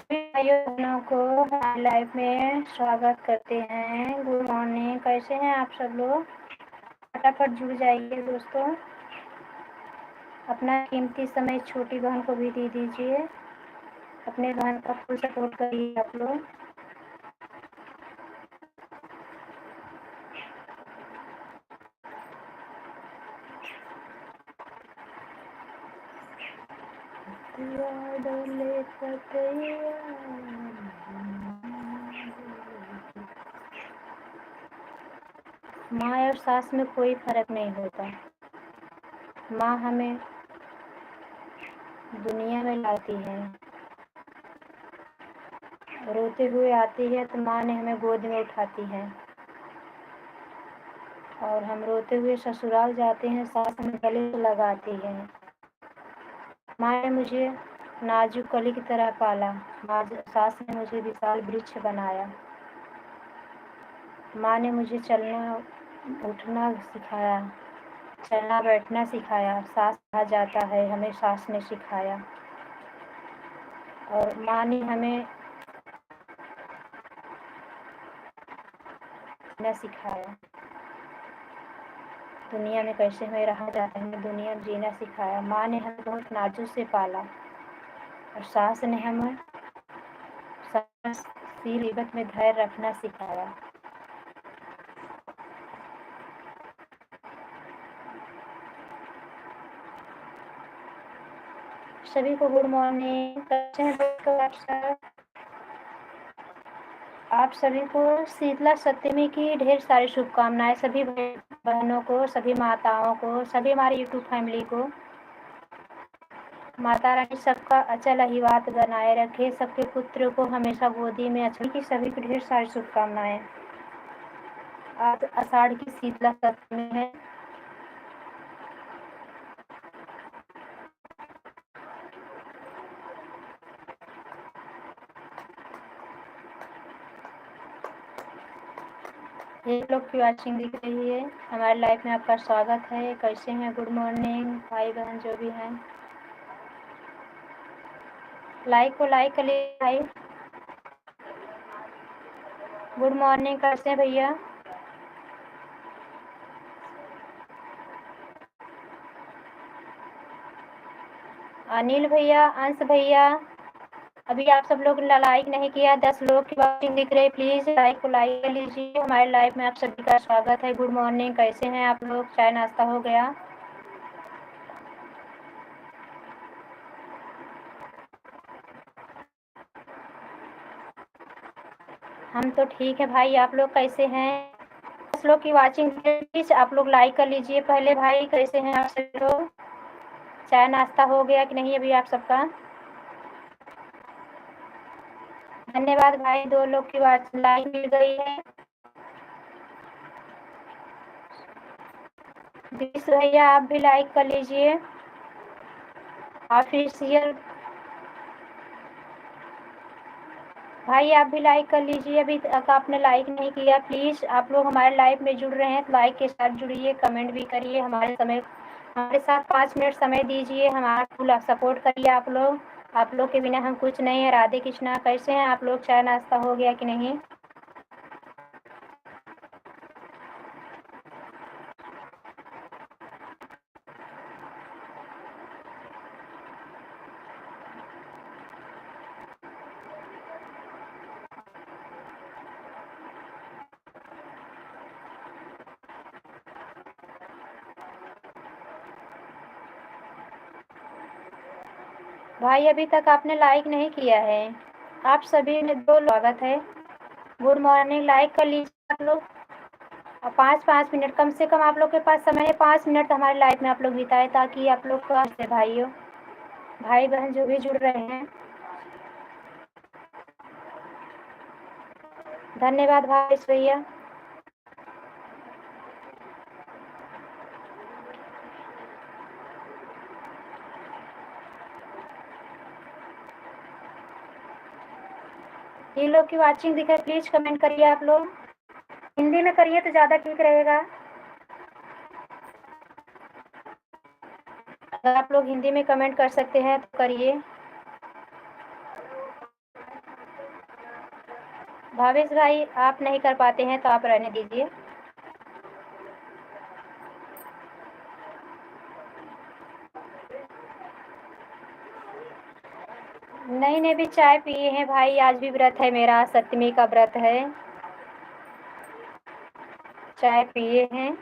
सभी भाइयों बहनों को हमारी लाइफ में स्वागत करते हैं। गुड मॉर्निंग, कैसे हैं आप सब लोग? फटाफट जुड़ जाइए दोस्तों। अपना कीमती समय छोटी बहन को भी दे दीजिए। अपने बहन का फुल सपोर्ट करिए आप लोग। माँ और सास में कोई फर्क नहीं होता। माँ हमें दुनिया में लाती है, रोते हुए आती है तो माँ ने हमें गोद में उठाती है, और हम रोते हुए ससुराल जाते हैं, सास हमें गले से लगाती है। माँ ने मुझे नाजुक कली की तरह पाला, सास ने मुझे विशाल वृक्ष बनाया। माँ ने मुझे चलना उठना सिखाया, चलना बैठना सिखाया। सास कहा जाता है हमें सास ने सिखाया, और माँ ने हमें न सिखाया। दुनिया में कैसे हमें रहा जाता है, दुनिया में जीना सिखाया। माँ ने हमें बहुत नाजुक से पाला, और सास ने हमें मुसीबत में धैर्य रखना सिखाया। सभी को गुड मॉर्निंग। कैसे हैं दोस्तों आप सब? आप सभी को शीतला सप्तमी की ढेर सारी शुभकामनाएं। सभी बहनों को, सभी माताओं को, सभी हमारी यूट्यूब फैमिली को। माता रानी सबका अचल आशीर्वाद बनाए रखे, सबके पुत्र को हमेशा गोदी में अच्छी की। सभी को ढेर सारी शुभकामनाएं। आज आषाढ़ की शीतला सप्तमी है। ये लोग की वॉचिंग दिख रही है। हमारे लाइफ में आपका स्वागत है। कैसे हैं? गुड मॉर्निंग भाई बहन जो भी हैं। लाइक को लाइक कर लिए भाई। Good morning. कैसे हैं भैया? अनिल भैया, अंश भैया, अभी आप सब लोग लाइक नहीं किया। 10 लोग की वॉचिंग दिख रही है। प्लीज लाइक को लाइक कर लीजिए। हमारे लाइफ में आप सभी का स्वागत है। Good morning. कैसे हैं आप लोग? चाय नाश्ता हो गया? हम तो ठीक है भाई। आप लोग कैसे हैं? 10 लोग की वॉचिंग, प्लीज आप लोग लाइक कर लीजिए पहले। भाई कैसे हैं आप सभी लोग? चाय नाश्ता हो गया कि नहीं अभी आप सबका? धन्यवाद भाई। 2 लोग की लाइक मिल गई है। प्लीज भैया आप भी लाइक कर लीजिए। ऑफिशियल भाई आप भी लाइक कर लीजिए। अभी तक आपने लाइक नहीं किया, प्लीज आप लोग हमारे लाइव में जुड़ रहे हैं तो लाइक के साथ जुड़िए, कमेंट भी करिए। हमारे साथ 5 मिनट समय दीजिए, हमारा फुल सपोर्ट करिए आप लोग। आप लोग के बिना हम कुछ नहीं है। राधे कृष्णा। कैसे हैं आप लोग? चाय नाश्ता हो गया कि नहीं? भाई अभी तक आपने लाइक नहीं किया है। आप सभी में 2 स्वागत है। Good morning. लाइक कर लीजिए आप लोग। और 5-5 मिनट कम से कम आप लोग के पास समय है। 5 मिनट हमारी लाइफ में आप लोग बिताए, ताकि आप लोग का भाइयों भाई बहन जो भी जुड़ रहे हैं, धन्यवाद भाई भैया। ये लोग की वॉचिंग दिखे, प्लीज कमेंट करिए आप लोग। हिंदी में करिए तो ज़्यादा ठीक रहेगा। अगर आप लोग हिंदी में कमेंट कर सकते हैं तो करिए। भावेश भाई आप नहीं कर पाते हैं तो आप रहने दीजिए। नहीं नहीं, भी चाय पिए हैं भाई, आज भी व्रत है मेरा, सप्तमी का व्रत है। चाय पिए हैं।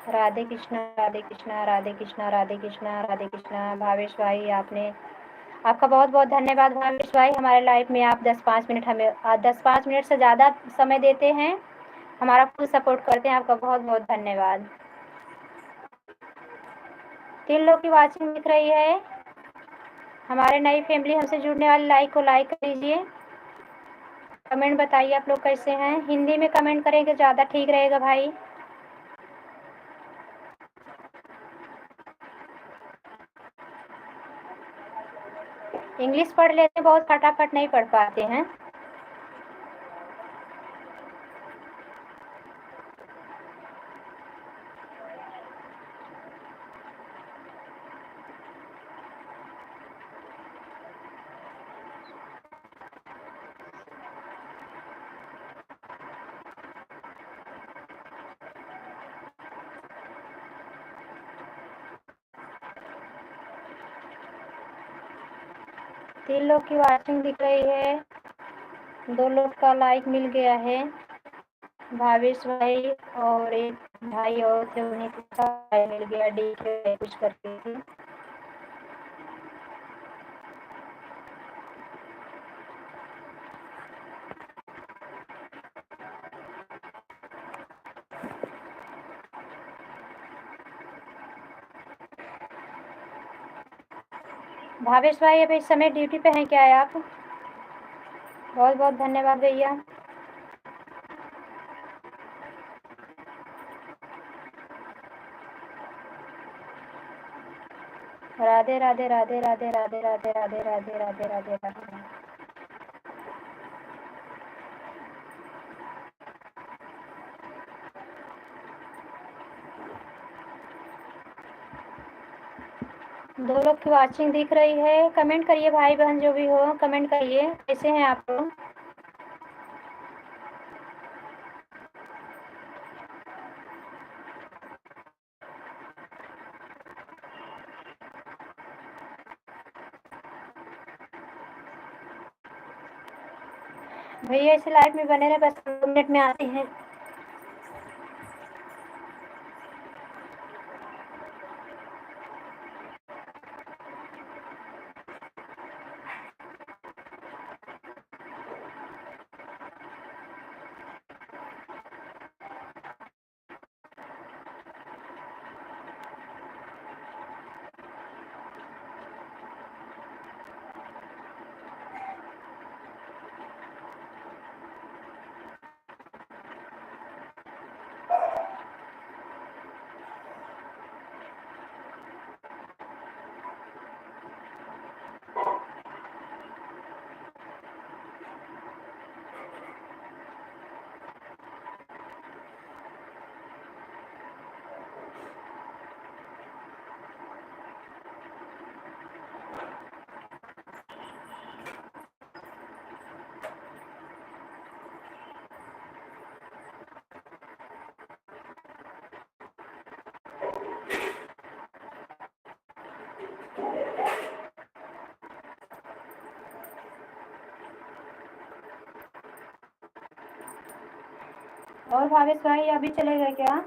राधे कृष्णा राधे कृष्णा राधे कृष्णा राधे कृष्णा राधे कृष्णा। भावेश भाई आपका बहुत बहुत धन्यवाद भावेश भाई, हमारे लाइफ में आप 10-5 मिनट हमें 10-5 मिनट से ज़्यादा समय देते हैं, हमारा फुल सपोर्ट करते हैं, आपका बहुत बहुत धन्यवाद। 3 लोग की वॉचिंग दिख रही है। हमारे नई फैमिली हमसे जुड़ने वाले लाइक को लाइक कर दीजिए। कमेंट बताइए आप लोग कैसे हैं। हिंदी में कमेंट करेंगे ज़्यादा ठीक रहेगा भाई। इंग्लिश पढ़ लेते बहुत फटाफट नहीं पढ़ पाते हैं। तीन लोग की वॉचिंग दिख रही है, 2 लोग का लाइक मिल गया है। भावेश भाई और एक भाई और थे, उन्हें का मिल गया, डी के कुछ करके थे। भावेश भाई अभी इस समय ड्यूटी पे हैं क्या आप? बहुत बहुत धन्यवाद भैया। राधे राधे राधे राधे राधे राधे राधे राधे राधे राधे राधे। दो लोग की वॉचिंग दिख रही है। कमेंट करिए भाई बहन जो भी हो, कमेंट करिए कैसे हैं आप लोग। भैया इस लाइव में बने रहे, बस 2 मिनट में आते हैं। और भावेश भाई अभी चले गए क्या?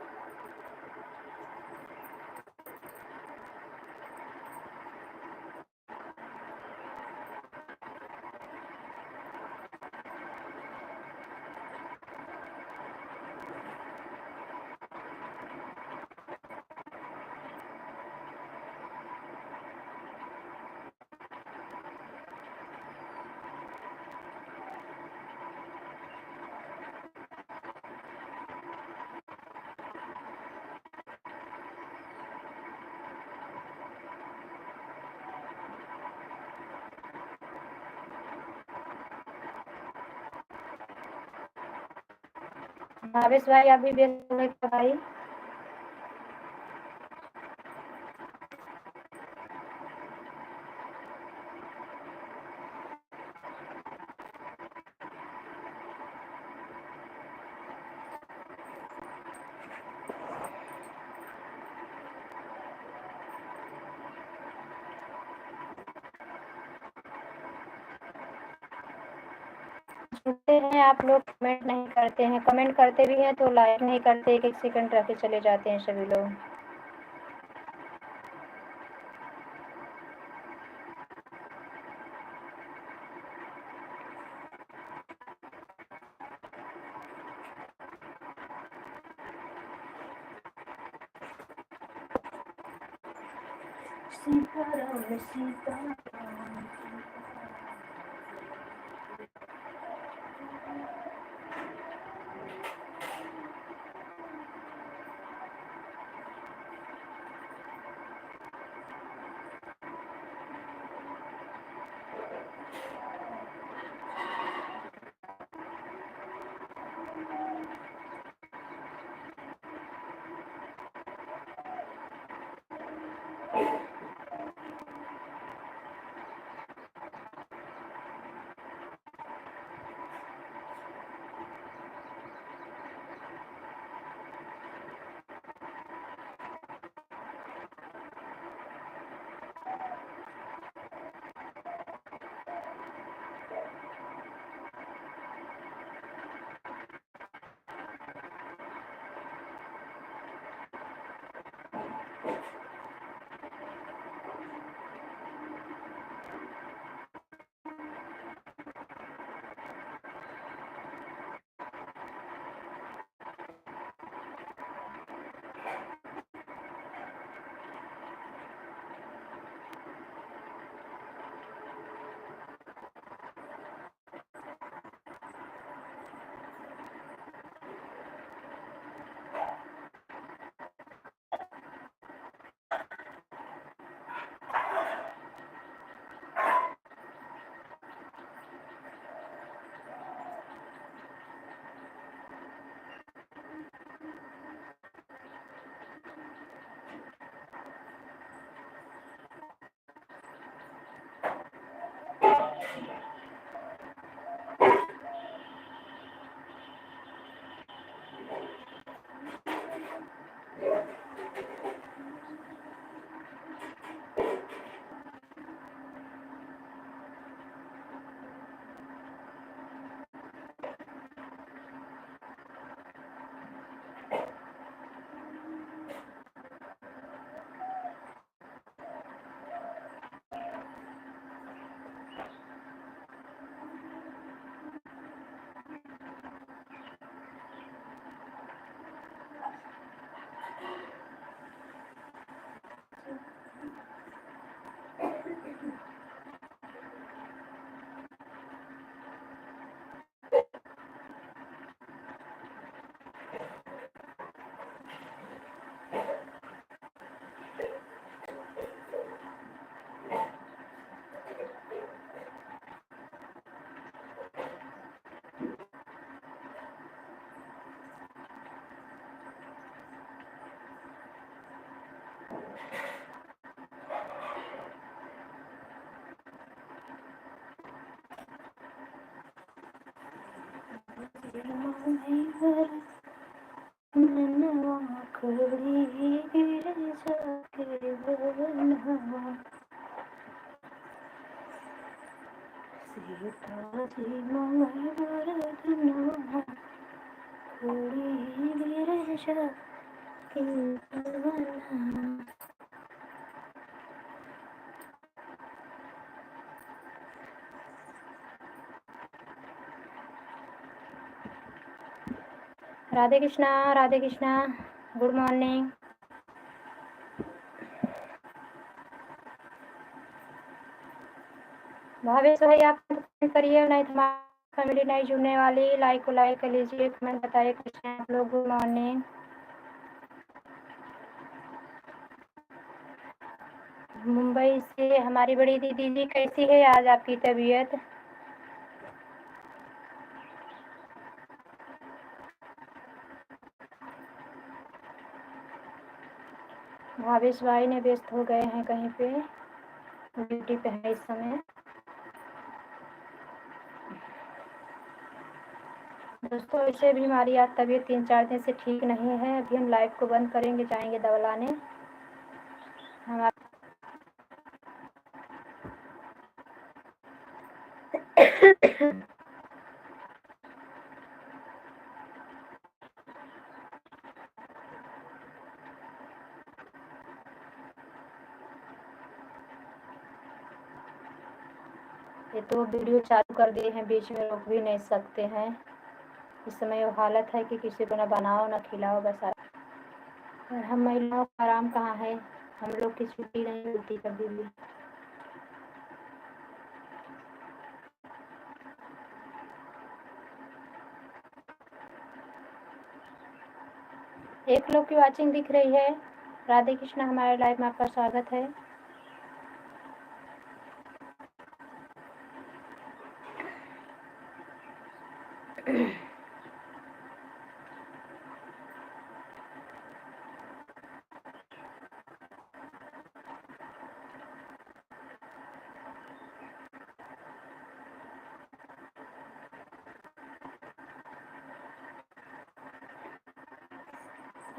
भावेश भाई अभी व्यस्त हो गए क्या भाई? जुड़ते हैं आप लोग, कमेंट नहीं करते हैं, कमेंट करते भी हैं तो लाइक नहीं करते, एक एक सेकंड रख के चले जाते हैं सभी लोग। सीताराम सीताराम। Radhe Krishna, Radhe Krishna, good morning. भावेश भाई आप कमेंट करिए, नहीं तो हमारी फैमिली नहीं जुड़ने वाली। लाइक को लाइक कर लीजिए, कमेंट बताइए कैसे हैं आप लोग। Good morning. मुंबई से हमारी बड़ी दीदी जी, कैसी है आज आपकी तबीयत? भावेश भाई ने व्यस्त हो गए हैं कहीं पे, ड्यूटी पे है इस समय। दोस्तों ऐसे भी हमारी आज तबीयत 3-4 दिन से ठीक नहीं है। अभी हम लाइव को बंद करेंगे, जाएंगे दवा लाने। हमारा ये तो वीडियो चालू कर दिए हैं, बीच में रोक भी नहीं सकते हैं। इस समय वो हालत है कि किसी को ना बनाओ ना खिलाओ, बस और हम महिलाओं का आराम कहाँ है, हम लोग की छुट्टी नहीं मिलती कभी भी। एक लोग की वाचिंग दिख रही है। राधे कृष्ण, हमारे लाइव में आपका स्वागत है।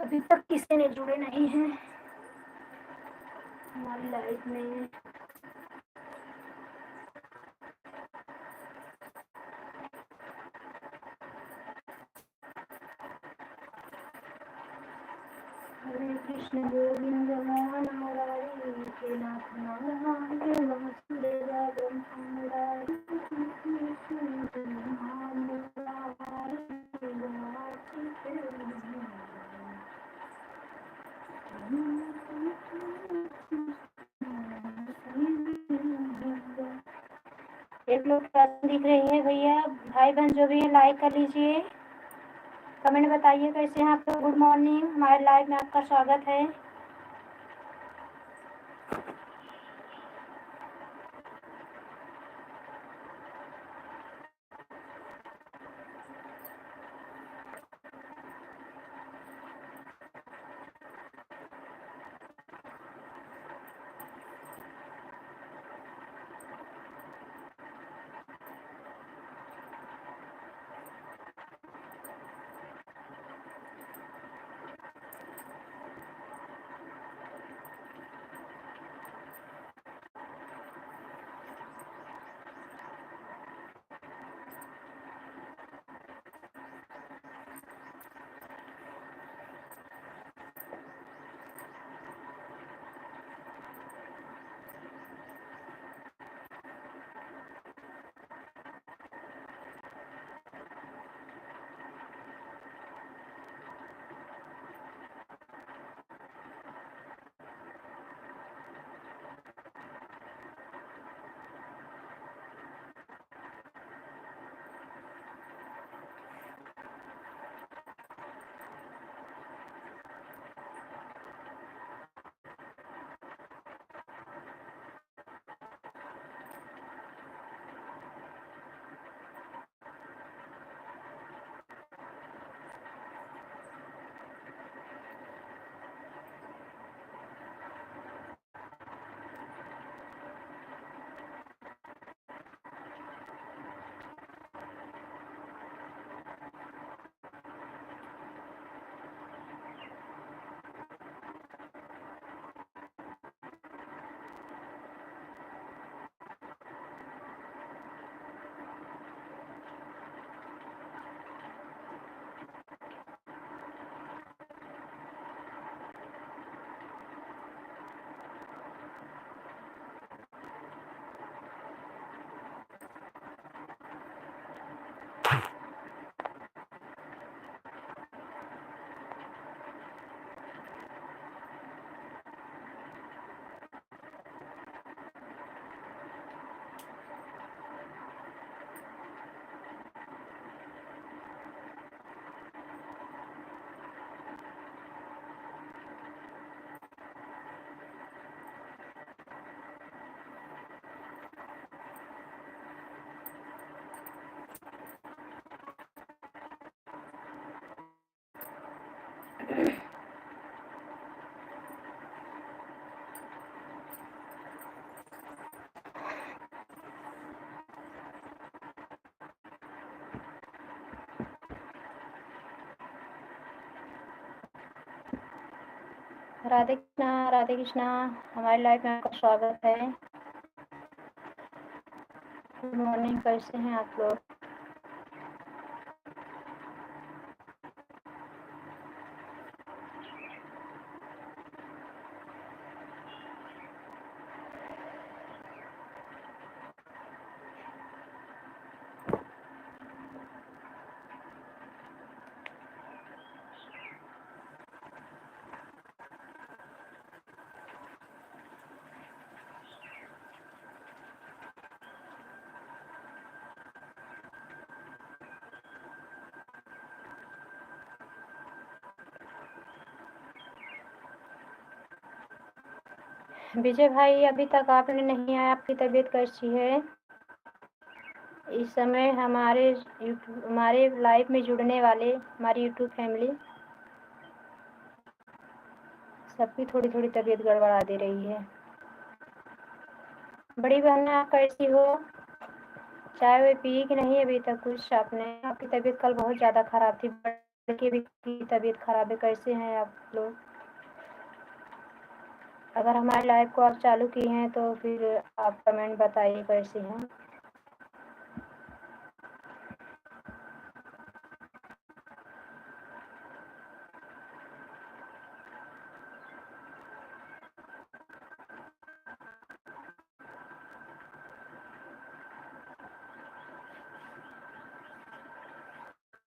अभी तक किसी ने जुड़े नहीं हैं हमारी लाइव में। हरे कृष्ण गोविंद मोहन मुरारी के नाथ नारायण वासुदेव मुरारी एक लोग दिख रही है भैया, भाई बहन जो भी है लाइक कर लीजिए, कमेंट बताइए कैसे हैं आप लोग। गुड मॉर्निंग, हमारे लाइव में आपका स्वागत है। राधे कृष्णा, हमारे लाइव में आपका स्वागत है। गुड मॉर्निंग, कैसे हैं आप लोग। विजय भाई अभी तक आपने नहीं आया, आपकी तबीयत कैसी है? इस समय हमारे लाइव में जुड़ने वाले हमारी यूट्यूब फैमिली सबकी थोड़ी थोड़ी तबीयत गड़बड़ा दे रही है। बड़ी बहन आप कैसी हो? चाय वे पी कि नहीं अभी तक कुछ आपने? आपकी तबीयत कल बहुत ज़्यादा ख़राब थी, बड़े भी की तबीयत ख़राब है, कैसे हैं आप लोग? अगर हमारे लाइव को आप चालू की हैं तो फिर आप कमेंट बताइए कैसे हैं।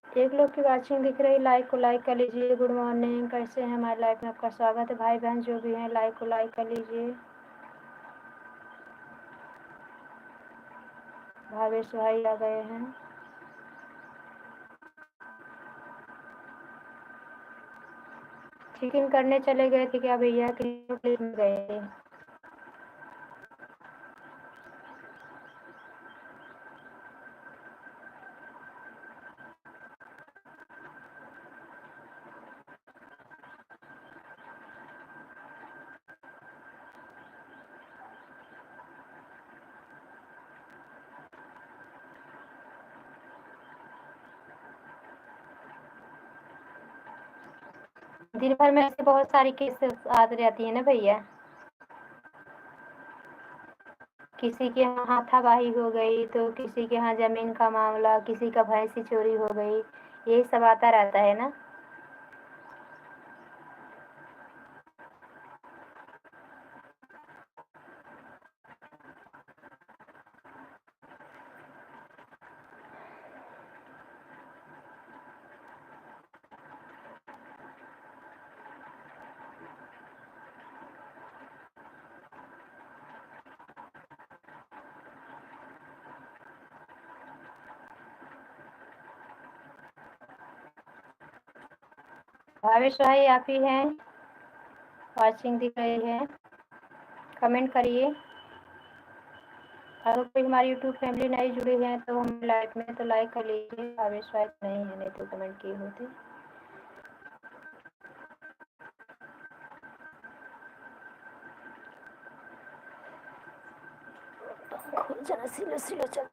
एक लोग की वाचिंग दिख रही, लाइक को लाइक कर लीजिए। गुड मॉर्निंग, कैसे हैं? हमारे लाइव में आपका स्वागत है। भाई बहन जो भी हैं लाइक को लाइक कर लीजिए। भावेश भाई आ गए हैं। चेक इन करने चले गए थे क्या भैया कि प्लेस में गए? दिन भर में ऐसे बहुत सारी केसेस आती रहती है ना भैया। किसी के यहाँ हाथापाई हो गई तो किसी के यहाँ ज़मीन का मामला, किसी का भैंसी चोरी हो गई, यही सब आता रहता है ना। भावेश भाई आप ही हैं? वाचिंग दिख रही है, कमेंट करिए। अगर कोई हमारी यूट्यूब फैमिली नई जुड़ी है तो हम लाइव में तो लाइक कर लीजिए। भावेश भाई नहीं है, नहीं तो कमेंट किए होते। जरा सिलो सिलो चल।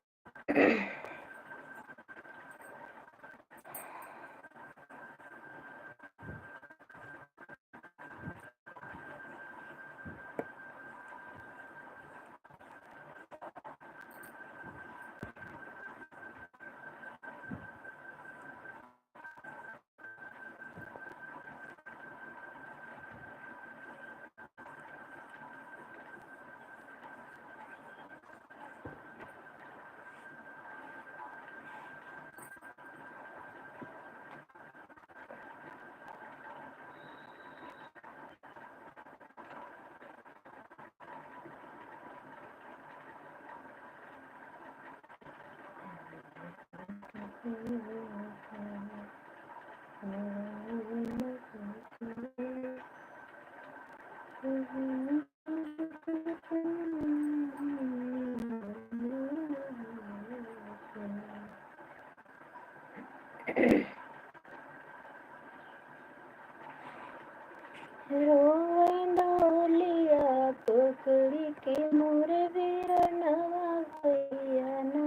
रोलिया पकड़ी के मोर वीरनवा भैया ना,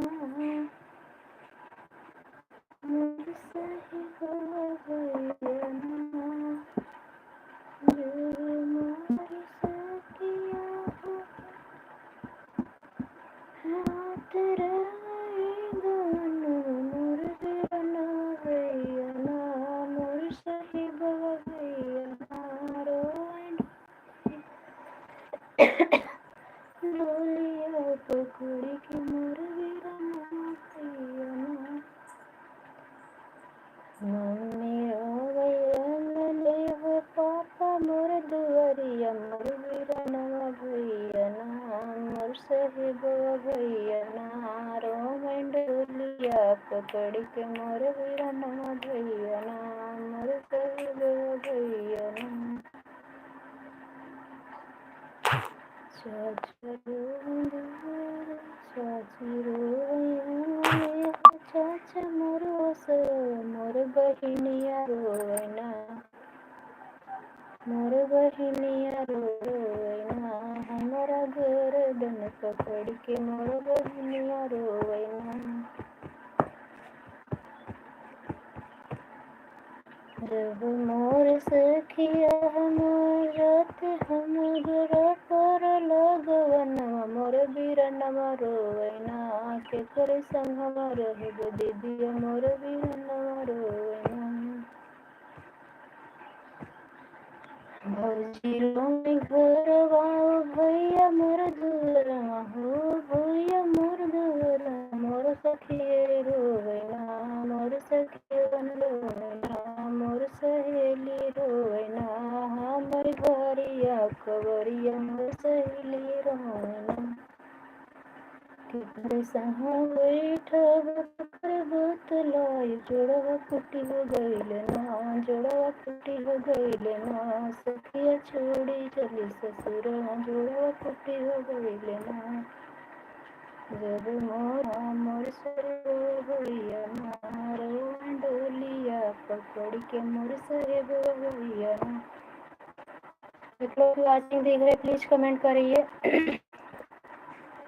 मोर सही हो भैया ना, जो मोर सखिया हो हाथ रहेगा ना, मोर वीरनवा भैया ना, मोर सही हो भैया ना, रोलिया पकड़ी के मोर वीरनवा भैया ना। मम्मी रोवैया ले हो पापा मोर दुआरिया, मोर वीरनवा भैया ना, मोर साहिबवा भैया ना, रोवन डोलिया पकड़ के मोर वीरनवा भैया ना, मोर साहिबवा भैया ना। चाचा मोर बहिनिया रोवैना, मोर बहिनिया रोवैना, हमारा गर्दन पकड़ के मोर बहिनिया रोवैना। जब मोर सखिया हमर रात हमरा पर लगवनवा, मोर बीरनवा रोवैना, केकर संगवा रहब दीदिया मोर बीरनवा रोवैना। भौजी रोमे घरवा भैया मोर दुअरवा हो, भैया मोर दुअरवा, मोर सखिया रोवैना, मोर सखिया रोवैना, मोर सहेली रोवैना, हमर घरिया कवरिया मोर सहेली रोवैना। केकर संग बैठब केकर बतलाई, जोड़वा फूटी हो गइल ना, जोड़वा फूटी हो गइल ना, सखिया छोड़ी चली ससुरवा, जोड़वा फूटी हो गइल ना। जब मोर सरो भैया ना, रउआ डोलिया पकड़ के मोर साहेब भैया ना। एक लोग वाचिंग देख रहे प्लीज कमेंट करिए।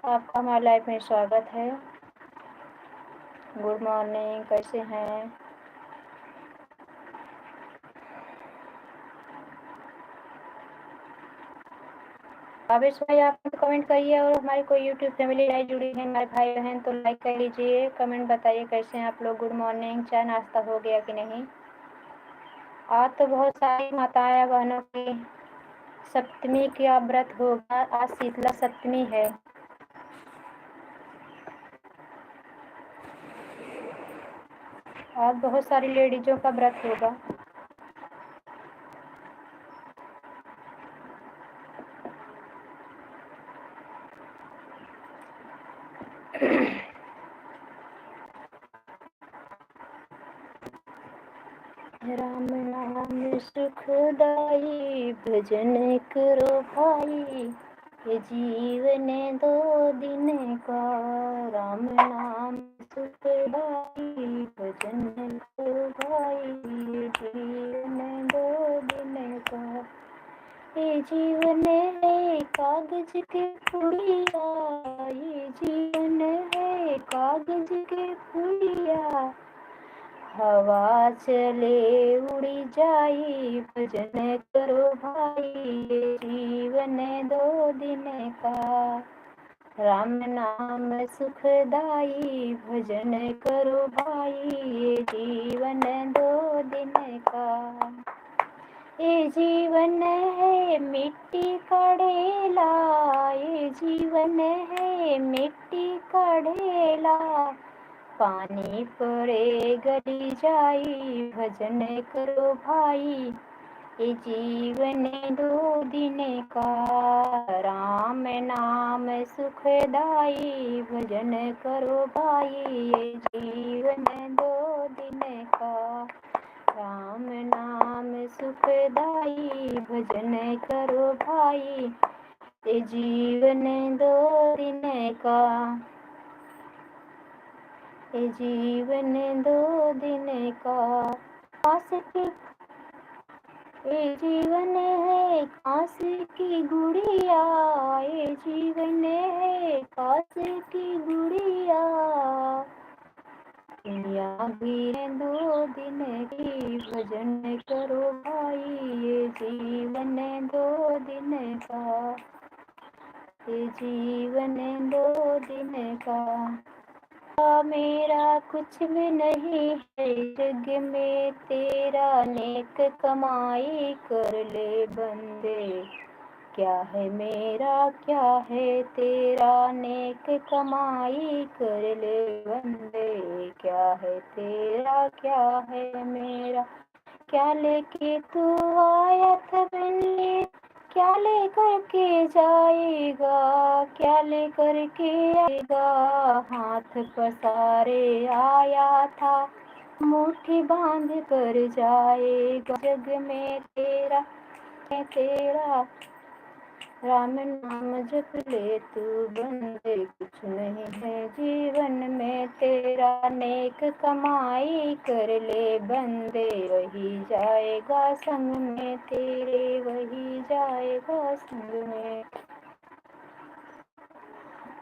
आपका हमारे लाइफ में स्वागत है। गुड मॉर्निंग, कैसे हैं? आवेश भाई आप कमेंट करिए, और हमारी कोई यूट्यूब फैमिली लाइव जुड़ी है हमारे भाई बहन तो लाइक कर लीजिए, कमेंट बताइए कैसे हैं आप लोग। गुड मॉर्निंग, चाय नाश्ता हो गया कि नहीं? आज तो बहुत सारी माताएं बहनों की सप्तमी का व्रत होगा, आज शीतला सप्तमी है। आज बहुत सारी लेडीजों का व्रत होगा। राम नाम सुखदाई भजन करो भाई, ये जीवन 2 दिन का। राम नाम सुखदाई भजन करो भाई, ये जीवन 2 दिन का। ये जीवन है कागज के पुड़िया, ये जीवन है कागज के पुड़िया, हवा चले उड़ी जाई भजन करो भाई, ये जीवन 2 दिन का। राम नाम सुखदाई भजन करो भाई, ये जीवन 2 दिन का। ये जीवन है मिट्टी का ढेला, ये जीवन है मिट्टी का ढेला, पानी पड़े गली जाई भजन करो भाई, ये जीवन 2 दिन का। राम नाम सुखदाई भजन करो भाई, ये जीवन 2 दिन का। राम नाम सुखदाई भजन करो भाई, ये जीवन 2 दिन का। ये जीवन 2 दिन का। ये जीवन है कांस की गुड़िया, ये जीवन है कांस की गुड़िया, दुनिया भी 2 दिन की भजन करो भाई, ये जीवन 2 दिन का। ये जीवन 2 दिन का। मेरा कुछ भी नहीं है जग में, तेरा नेक कमाई कर ले बंदे। क्या है मेरा क्या है तेरा नेक कमाई कर ले बंदे, क्या है तेरा क्या है मेरा। क्या लेके तू आया था बंदे, क्या लेकर के जाएगा, क्या लेकर के आएगा। हाथ पसारे आया था मुट्ठी बांध कर जाएगा, जग में तेरा है तेरा राम नाम जप ले तू बंदे, कुछ नहीं है जीवन में तेरा, नेक कमाई कर ले बंदे, वही जाएगा संग में तेरे, वही जाएगा संग में।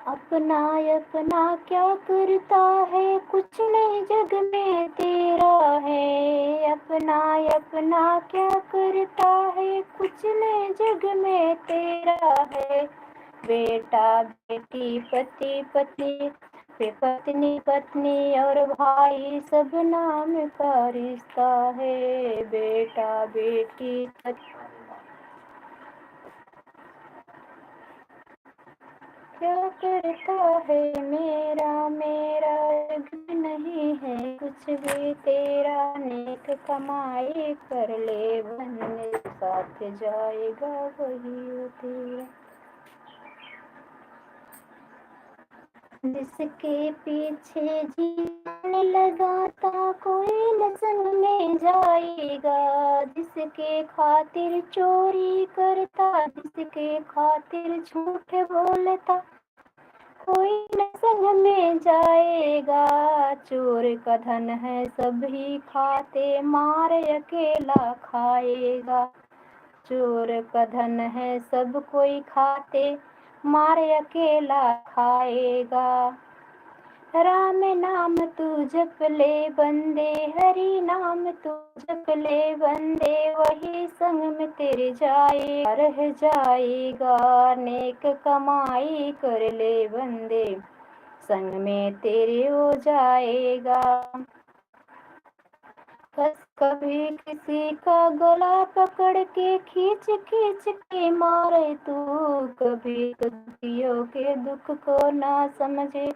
अपना अपना क्या करता है, कुछ नहीं जग में तेरा है, अपना अपना क्या करता है, कुछ नहीं जग में तेरा है। बेटा बेटी पति पत्नी, फिर पत्नी पत्नी और भाई, सब नाम का रिश्ता है। बेटा बेटी पति क्या करता है मेरा, मेरा जग में नहीं है कुछ भी तेरा, नेक कमाई कर ले बनने, साथ जाएगा वही तेरा। जिसके पीछे जीवन लगाता, कोई न संग में जाएगा, जिसके खातिर चोरी करता, जिसके खातिर झूठ बोलता, कोई न संग में जाएगा। चोर का धन है सभी खाते, मार अकेला खाएगा। चोर का धन है सब कोई खाते, मार अकेला खाएगा। राम नाम तू जप ले बंदे, हरि नाम तू जप ले बंदे, वही संग में तेरे जाए रह जाएगा, नेक कमाई कर ले बंदे, संग में तेरे हो जाएगा। बस कभी किसी का गला पकड़ के खींच खींच के मारे तू, कभी दुखियों के दुख को ना समझे,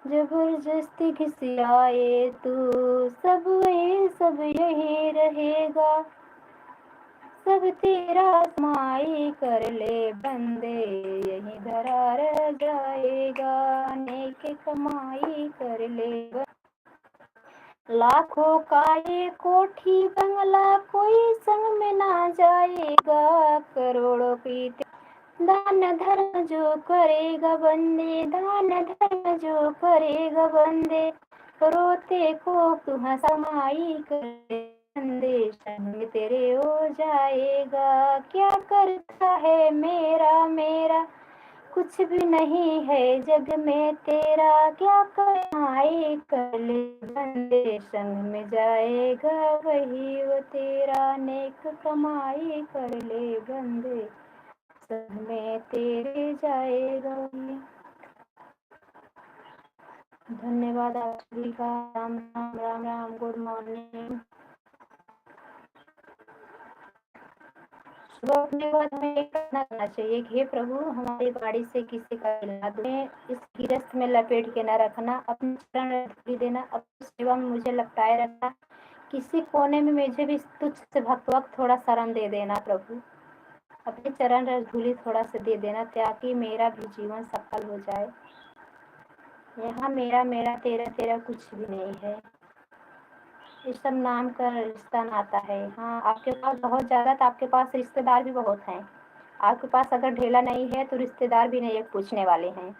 जबरदस्ती घिसियाए तू, सब यही रहेगा, सब तेरा माई कर ले बंदे, यही धरा रह जाएगा, नेक कमाई कर ले बंदे। लाखों का ये कोठी बंगला, कोई संग में ना जाएगा, करोड़ों की दान धर्म जो करेगा बंदे, दान धर्म जो करेगा बंदे, रोते को तू हंसमाई करे बंदे, संग तेरे हो जाएगा। क्या करता है मेरा, मेरा कुछ भी नहीं है जग में तेरा, क्या कमाई कर ले बंदे, संग में जाएगा वही वो तेरा, नेक कमाई कर ले बंदे, संग में तेरे जाएगा वही। धन्यवाद आप सभी का। राम राम राम राम। Good morning. सुबह उठने के बाद हमें प्रार्थना करना चाहिए कि हे प्रभु, हमारी गाड़ी से किसी का इलाज में इस गिरस्त में लपेट के न रखना, अपने चरण धूलि देना, अपनी सेवा में मुझे लपटाए रखना, किसी कोने में मुझे भी तुच्छ से भक्त वक्त थोड़ा शरण दे देना प्रभु, अपने चरण धूलि थोड़ा सा दे देना, ताकि मेरा भी जीवन सफल हो जाए। यहाँ मेरा मेरा तेरा तेरा कुछ भी नहीं है, ये सब नाम का रिश्ता नाता है। हाँ, आपके पास बहुत ज़्यादा तो आपके पास रिश्तेदार भी बहुत हैं, आपके पास अगर ढेला नहीं है तो रिश्तेदार भी नहीं पूछने वाले हैं।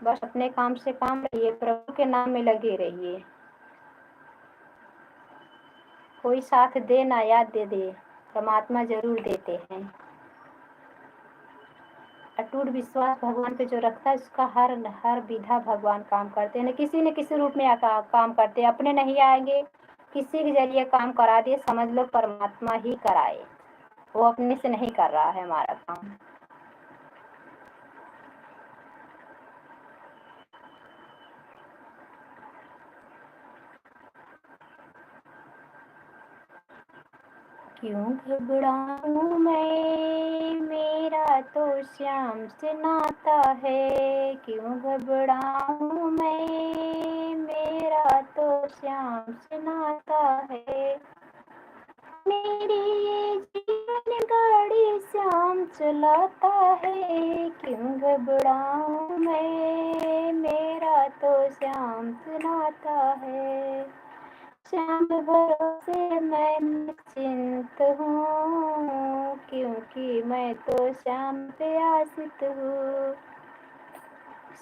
बस अपने काम से काम रहिए, प्रभु के नाम में लगे रहिए। कोई साथ दे ना याद दे दे, परमात्मा जरूर देते हैं। अटूट विश्वास भगवान पे जो रखता है, उसका हर विधा भगवान काम करते हैं, न किसी रूप में काम करते हैं। अपने नहीं आएंगे, किसी के जरिए काम करा दिए, समझ लो परमात्मा ही कराए, वो अपने से नहीं कर रहा है हमारा काम। क्यों घबराऊं मैं, मेरा तो श्याम से नाता है, क्यों घबराऊं मैं, मेरा तो श्याम से नाता है, मेरी ये जीवन गाड़ी श्याम चलाता है, क्यों घबराऊं मैं, मेरा तो श्याम से नाता है। श्याम भरोसे मैं निश्चिंत हूँ, क्योंकि मैं तो श्याम पे आश्रित हूँ।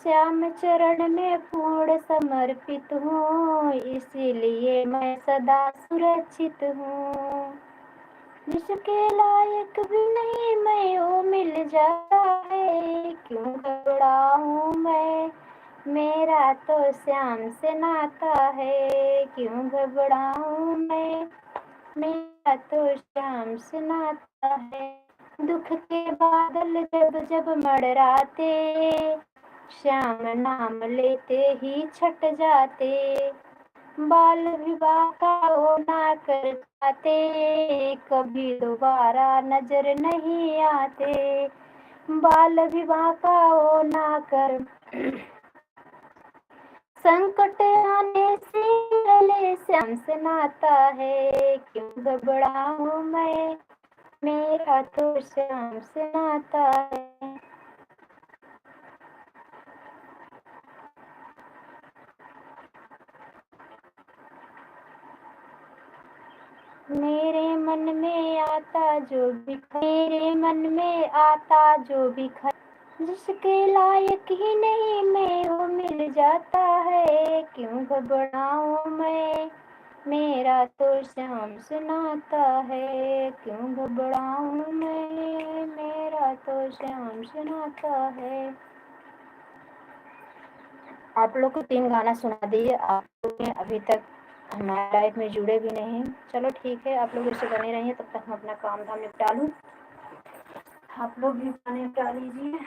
श्याम चरण में पूर्ण समर्पित हूँ, इसीलिए मैं सदा सुरक्षित हूँ। जिसके लायक भी नहीं मैं वो मिल जाता है, क्यों घबराऊं मैं, मेरा तो श्याम से नाता है। क्यों घबराऊं मैं, मेरा तो श्याम से नाता है। दुख के बादल जब जब मंडराते, श्याम नाम लेते ही छट जाते। बाल विवाह का वो ना कर पाते, कभी दोबारा नजर नहीं आते। बाल विवाह का वो ना कर संकट आने से पहले श्याम से नाता है। क्यों घबराऊं मैं, मेरा तो श्याम से नाता है। मेरे मन में आता जो भी जिसके लायक ही नहीं मैं वो मिल जाता है। क्यों घबराऊं मैं, मेरा तो श्याम से नाता है। क्यों घबराऊं मैं, मेरा तो श्याम से नाता है। आप लोग को 3 गाना सुना दिए, आप लोग अभी तक हमारे लाइफ में जुड़े भी नहीं। चलो ठीक है, आप लोग इससे बने रहिए, तब तक हम अपना काम धाम निपटा लूँ। आप लोग भी गाने निपटा लीजिए।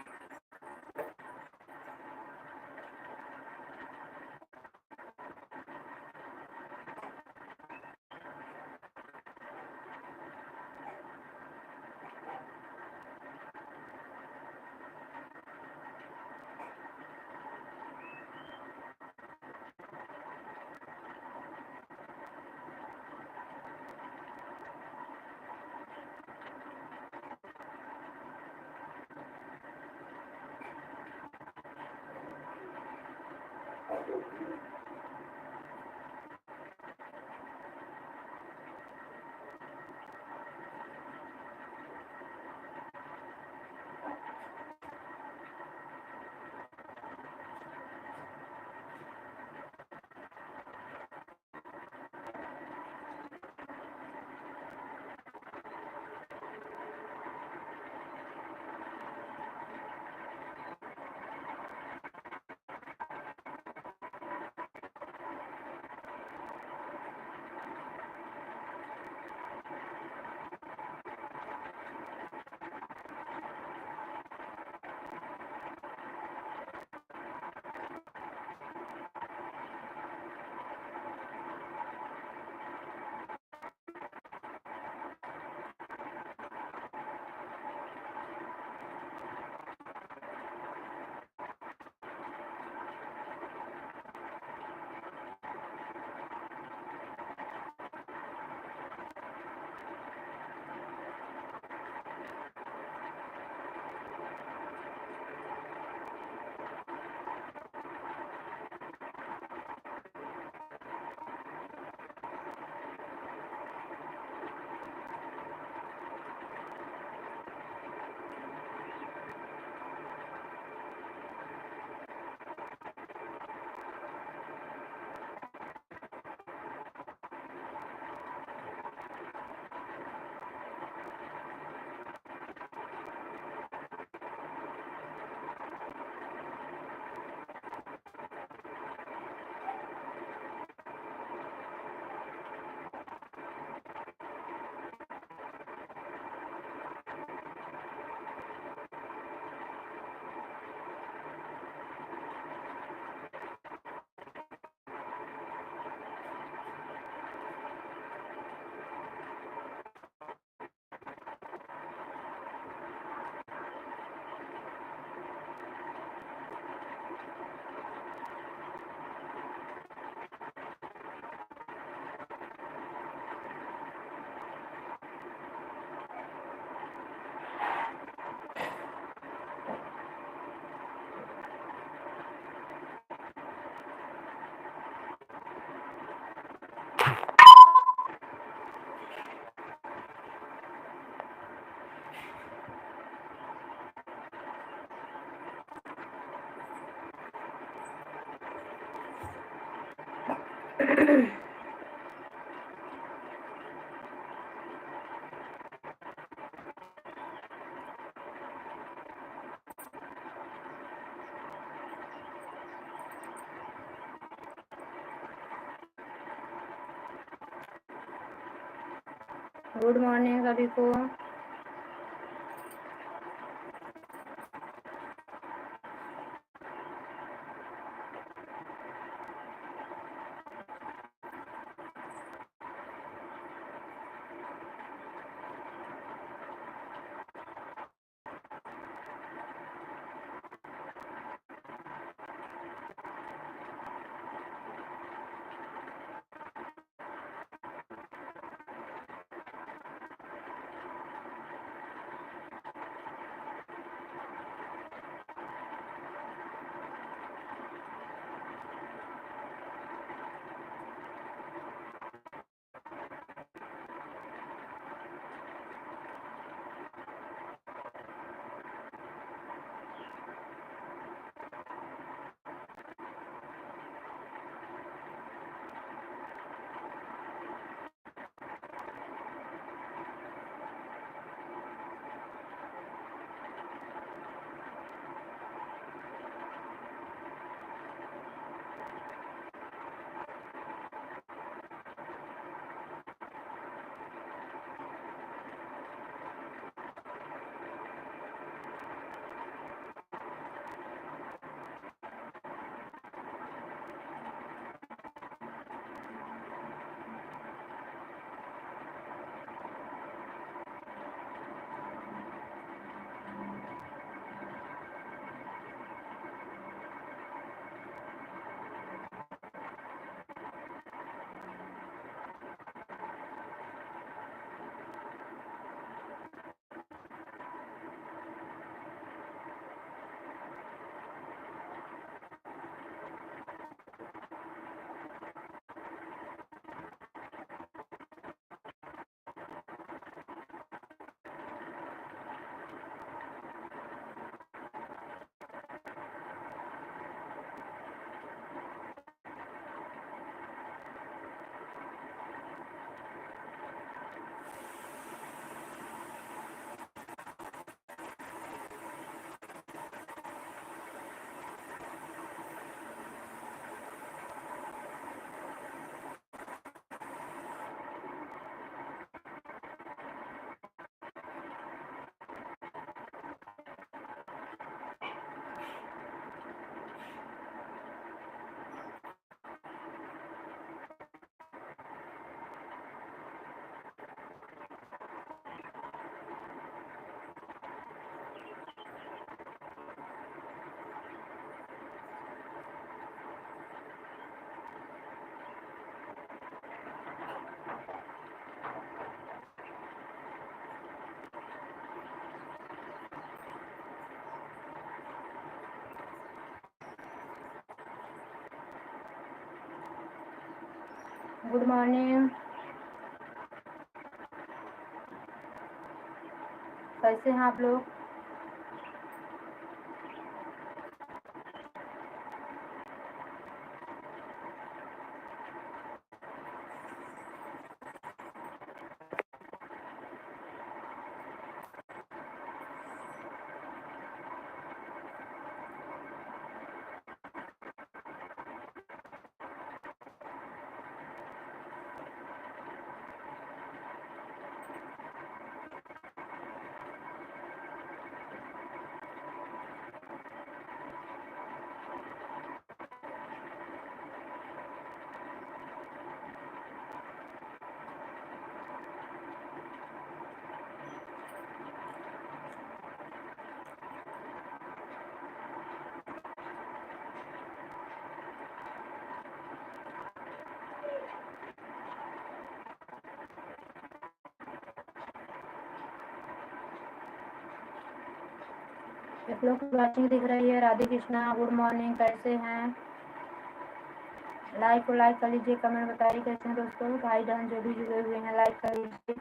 गुड मॉर्निंग सभी को। Good morning. कैसे हैं आप लोग? आप लोग की वॉचिंग दिख रही है। राधे कृष्णा, गुड मॉर्निंग, कैसे हैं? लाइक को लाइक कर लीजिए, कमेंट बताइए कैसे हैं दोस्तों। भाई बहन जो भी जुड़े हुए हैं लाइक कर लीजिए।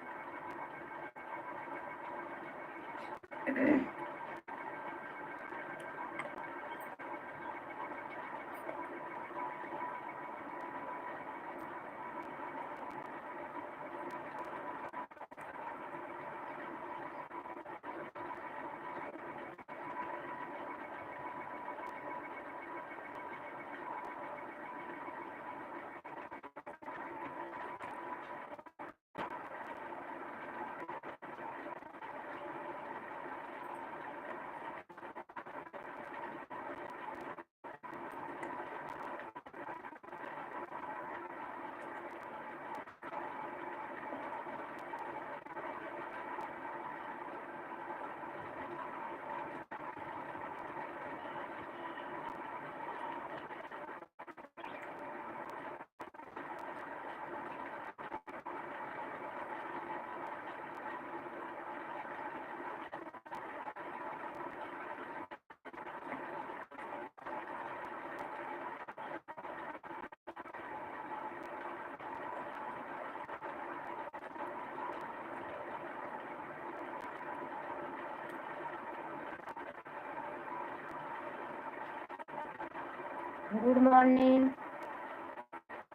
गुड मॉर्निंग,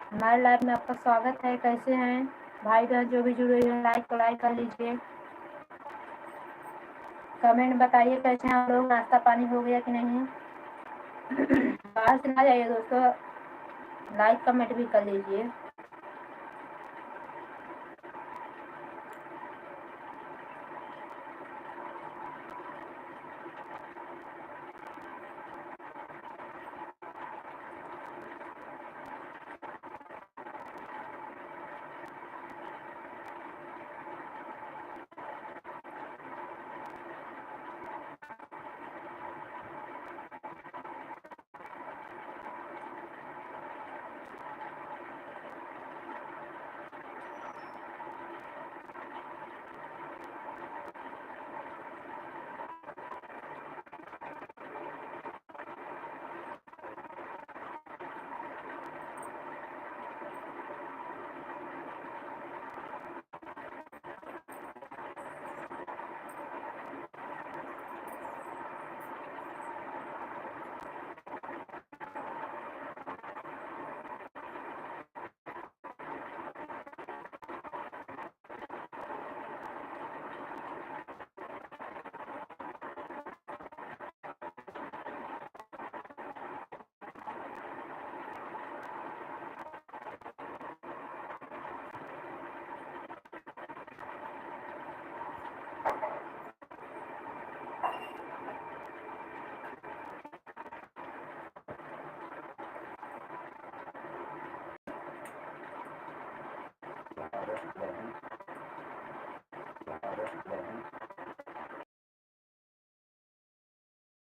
हमारे लाइव में आपका स्वागत है। कैसे हैं भाई बहन जो भी जुड़े हुए हैं? लाइक को लाइक कर लीजिए, कमेंट बताइए कैसे हैं आप लोग, नाश्ता पानी हो गया कि नहीं। बाहर से ना जाइए दोस्तों, लाइक कमेंट भी कर लीजिए।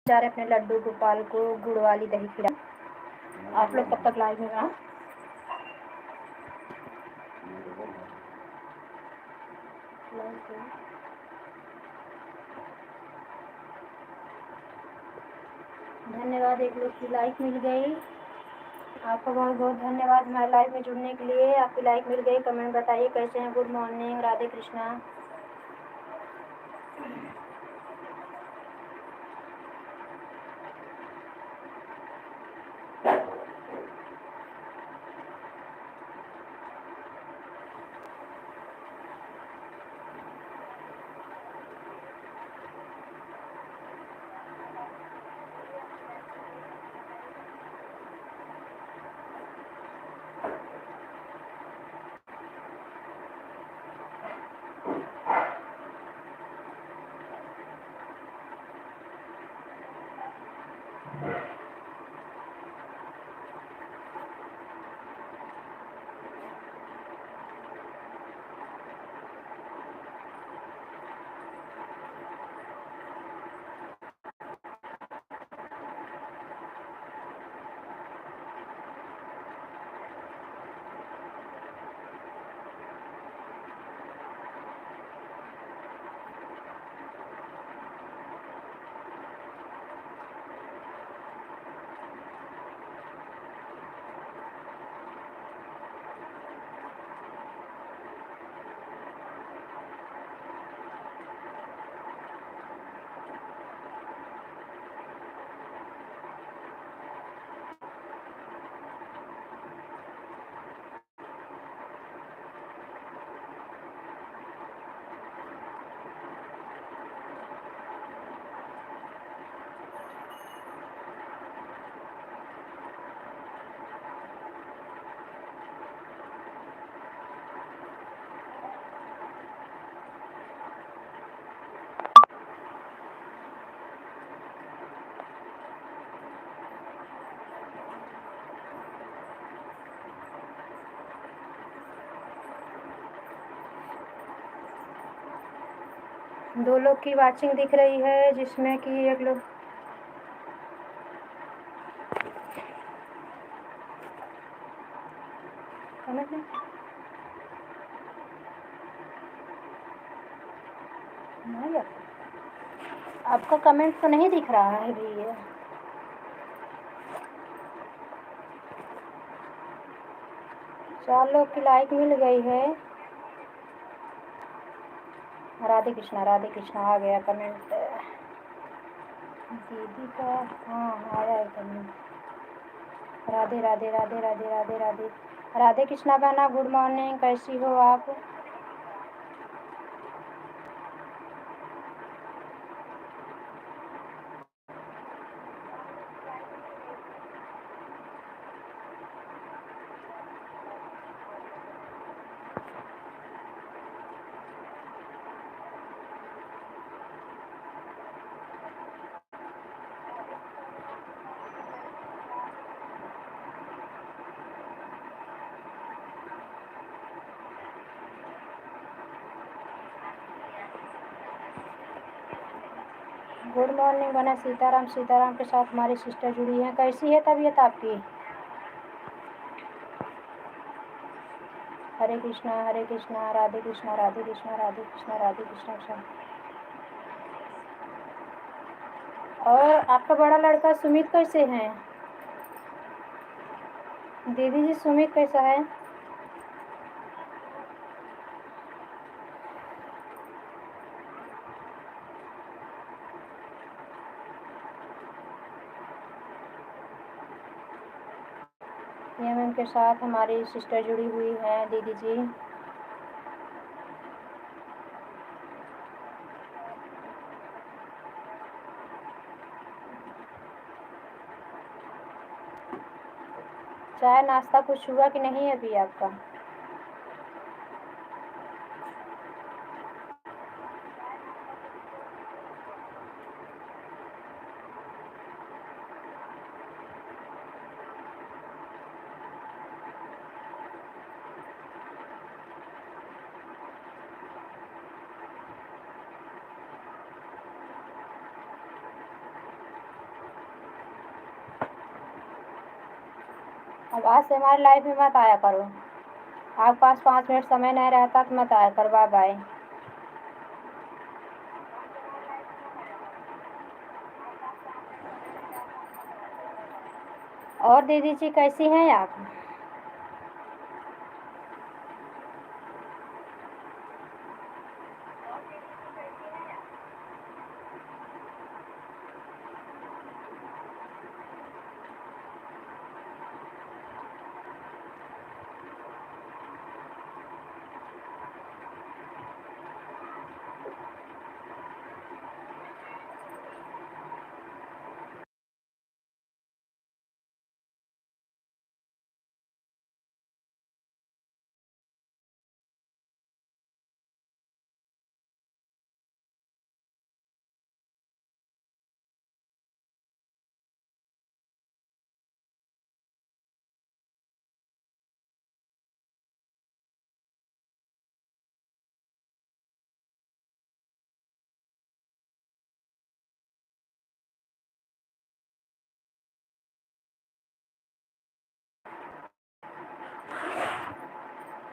जा रहे अपने लड्डू गोपाल को गुड़ वाली दही खिला। आप लोग कब तक लाइव में रहा? धन्यवाद, एक लोग की लाइक मिल गई, आपको बहुत बहुत धन्यवाद हमारे लाइव में जुड़ने के लिए। आपकी लाइक मिल गई, कमेंट बताइए कैसे हैं। Good morning, Radhe Krishna. दो लोग की वाचिंग दिख रही है, जिसमें कि एक लोग नहीं, आपका कमेंट तो नहीं दिख रहा है भैया। चार लोग की लाइक मिल गई है। राधे कृष्णा आ गया कमेंट दीदी का। हाँ आया है कमेंट। राधे राधे राधे राधे राधे राधे। राधे कृष्णा बहना, गुड मॉर्निंग, कैसी हो आप? गुड मॉर्निंग बना। सीताराम सीताराम के साथ हमारी सिस्टर जुड़ी हैं। कैसी है तबीयत आपकी? हरे कृष्णा राधे कृष्णा राधे कृष्णा राधे कृष्णा राधे कृष्णा कृष्ण। और आपका बड़ा लड़का सुमित कैसे हैं? दीदी जी सुमित कैसा है? यमन के साथ हमारी सिस्टर जुड़ी हुई है दीदी जी। चाय नाश्ता कुछ हुआ कि नहीं अभी आपका? अब आज से हमारी लाइफ में मत आया करो। आपके पास 5 मिनट समय नहीं रहता तो मत आया करो। Bye bye. और दीदी जी कैसी हैं आप?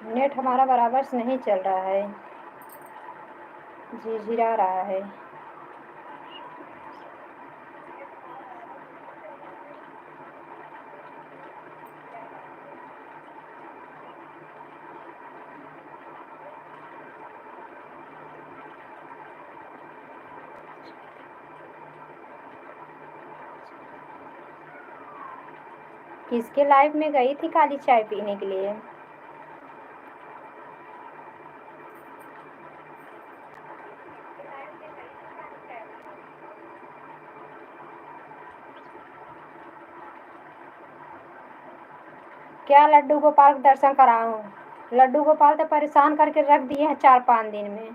नेट हमारा बराबर से नहीं चल रहा है, झिरझिरा रहा है। किसके लाइफ में गई थी काली चाय पीने के लिए? क्या लड्डू गोपाल के दर्शन कराऊं? लड्डू गोपाल तो परेशान करके रख दिए हैं 4-5 दिन में।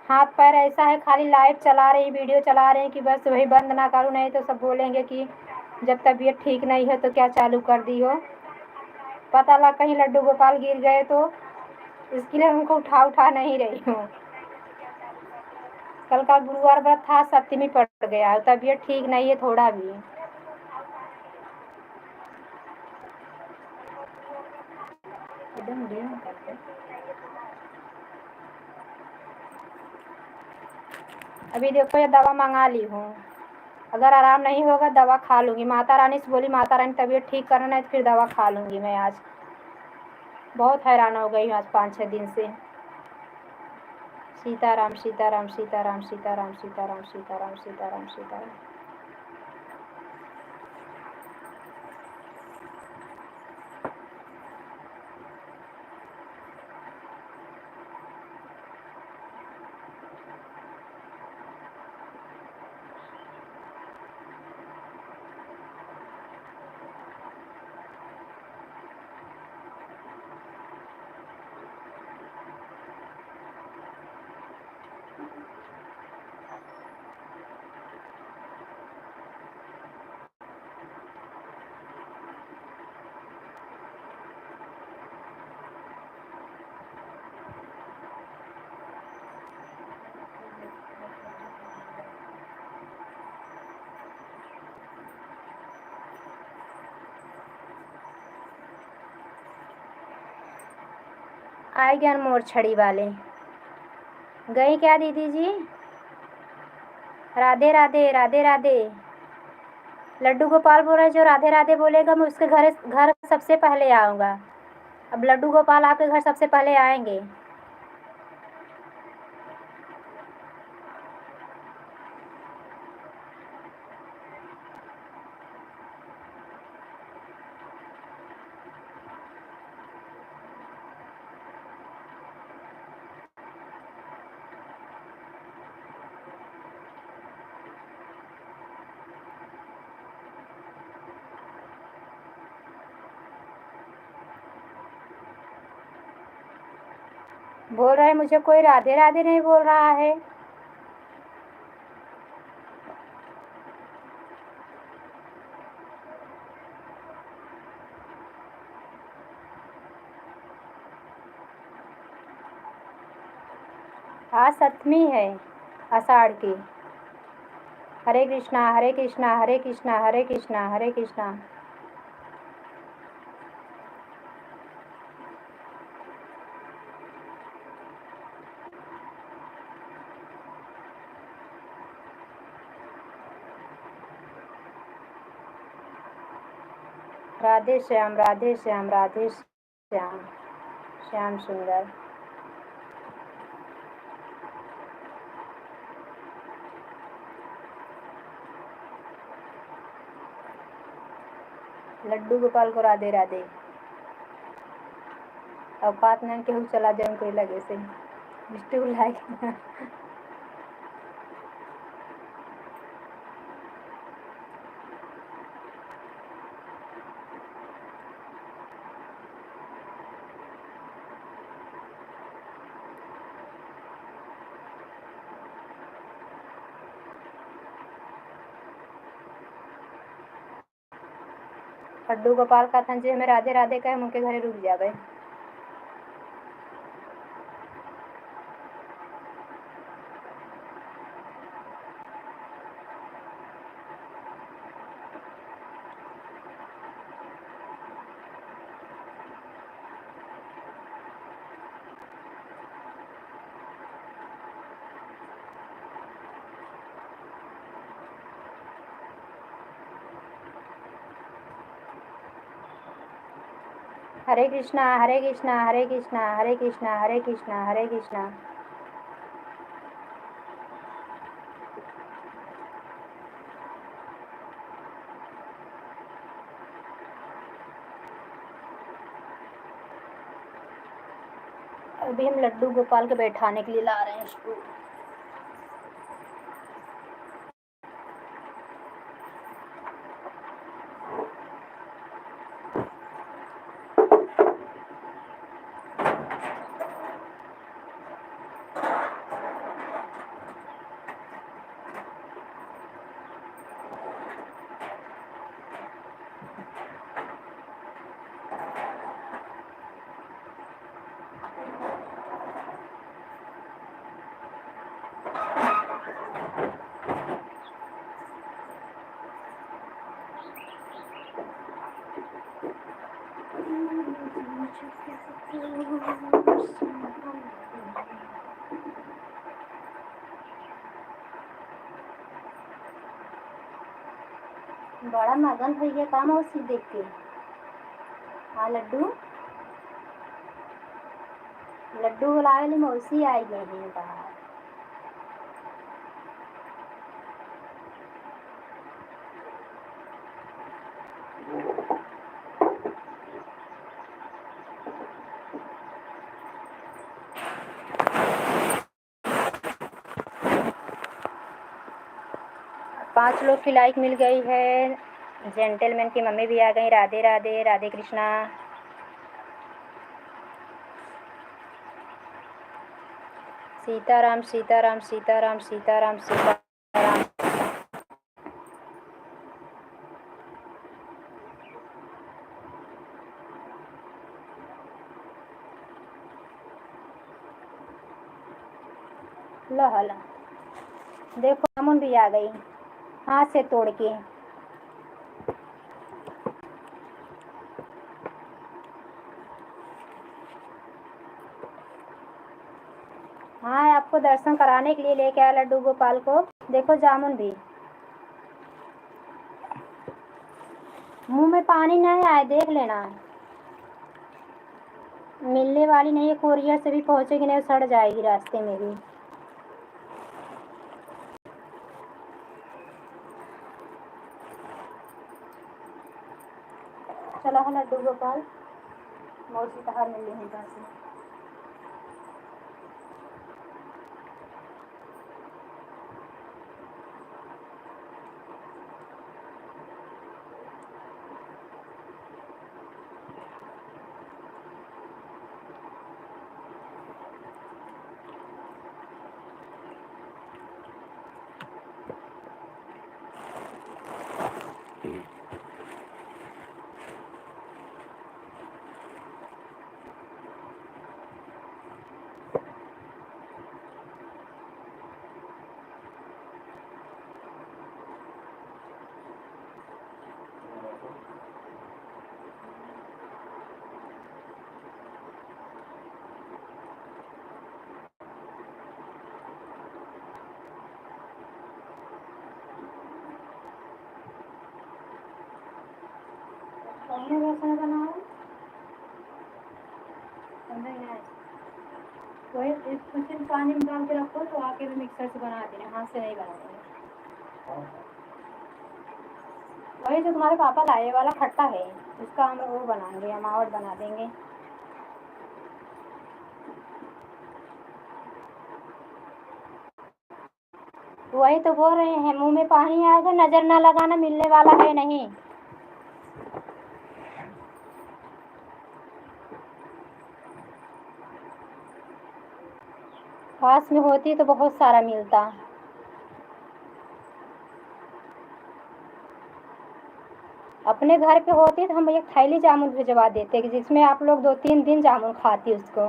हाथ पैर ऐसा है, खाली लाइव चला रही, वीडियो चला रहे हैं कि बस वही बंद ना करूं, नहीं तो सब बोलेंगे कि जब तबीयत ठीक नहीं है तो क्या चालू कर दी हो। पता लगा कहीं लड्डू गोपाल गिर गए तो इसके लिए उनको उठा उठा नहीं रही हूँ। कल का गुरुवार व्रत था, सप्तमी पड़ गया, तबीयत ठीक नहीं है थोड़ा भी। एकदम डीम करके अभी देखो ये दवा मंगा ली हूँ। अगर आराम नहीं होगा दवा खा लूँगी। माता रानी से बोली माता रानी तबीयत ठीक करना है तो फिर दवा खा लूँगी मैं। आज बहुत हैरान हो गई हूँ आज 5-6 दिन से। सीताराम सीताराम सीताराम सीताराम सीताराम सीताराम सीताराम सीताराम। आए ज्ञान मोर छड़ी वाले गई क्या दीदी जी? राधे राधे राधे राधे। लड्डू गोपाल बोल रहे जो राधे राधे बोलेगा मैं उसके घर सबसे पहले आऊँगा। अब लड्डू गोपाल आपके घर सबसे पहले आएंगे। बोल रहे मुझे कोई राधे राधे नहीं बोल रहा है। आज सप्तमी है आषाढ़ की। हरे कृष्णा हरे कृष्णा हरे कृष्णा हरे कृष्णा हरे कृष्णा। राधे श्याम राधे श्याम राधे श्याम श्याम सुंदर। लड्डू गोपाल को राधे राधे। औकात नहीं केहू चला जाए कोई लगे से मिस्टी लाइक। लड्डू गोपाल का थन जे हमें राधे राधे कहे उनके घरे रुक जावे। हरे कृष्णा हरे कृष्णा हरे कृष्णा हरे कृष्णा हरे कृष्णा हरे कृष्णा। अभी हम लड्डू गोपाल के बैठाने के लिए ला रहे हैं इसको। बड़ा मगन हो गया काम और देख के। हाँ लड्डू लड्डू बुलावे मौसी आई गई है बाहर। 5 लोग की लाइक मिल गई है। जेंटलमैन की मम्मी भी आ गई। राधे राधे राधे कृष्णा। सीताराम सीताराम सीताराम सीताराम सीताराम। लो हला देखो अमुन भी आ गई हाथ से तोड़ के। आपको दर्शन कराने के लिए लेके आया लड्डू गोपाल को। देखो जामुन भी, मुंह में पानी नहीं आए, देख लेना। मिलने वाली नहीं है, कोरियर से भी पहुंचेगी नहीं, सड़ जाएगी रास्ते में भी। चला है लड्डू गोपाल, मौसी कहा मिल रही है से। कौन बेसन बनाओ? वही कुछ दिन पानी में डाल के रखो तो आके भी मिक्सर से बना देना, हाथ से नहीं बनाओगे। वही जो तुम्हारे पापा लाए वाला खट्टा है, उसका हम वो बनाएंगे, अमावट बना देंगे। वही तो बोल रहे हैं, मुंह में पानी आएगा, नजर ना लगाना, मिलने वाला है नहीं। पास में होती तो बहुत सारा मिलता। अपने घर पे होती तो हम एक थैली जामुन भिजवा देते कि जिसमें आप लोग 2-3 दिन जामुन खाती उसको।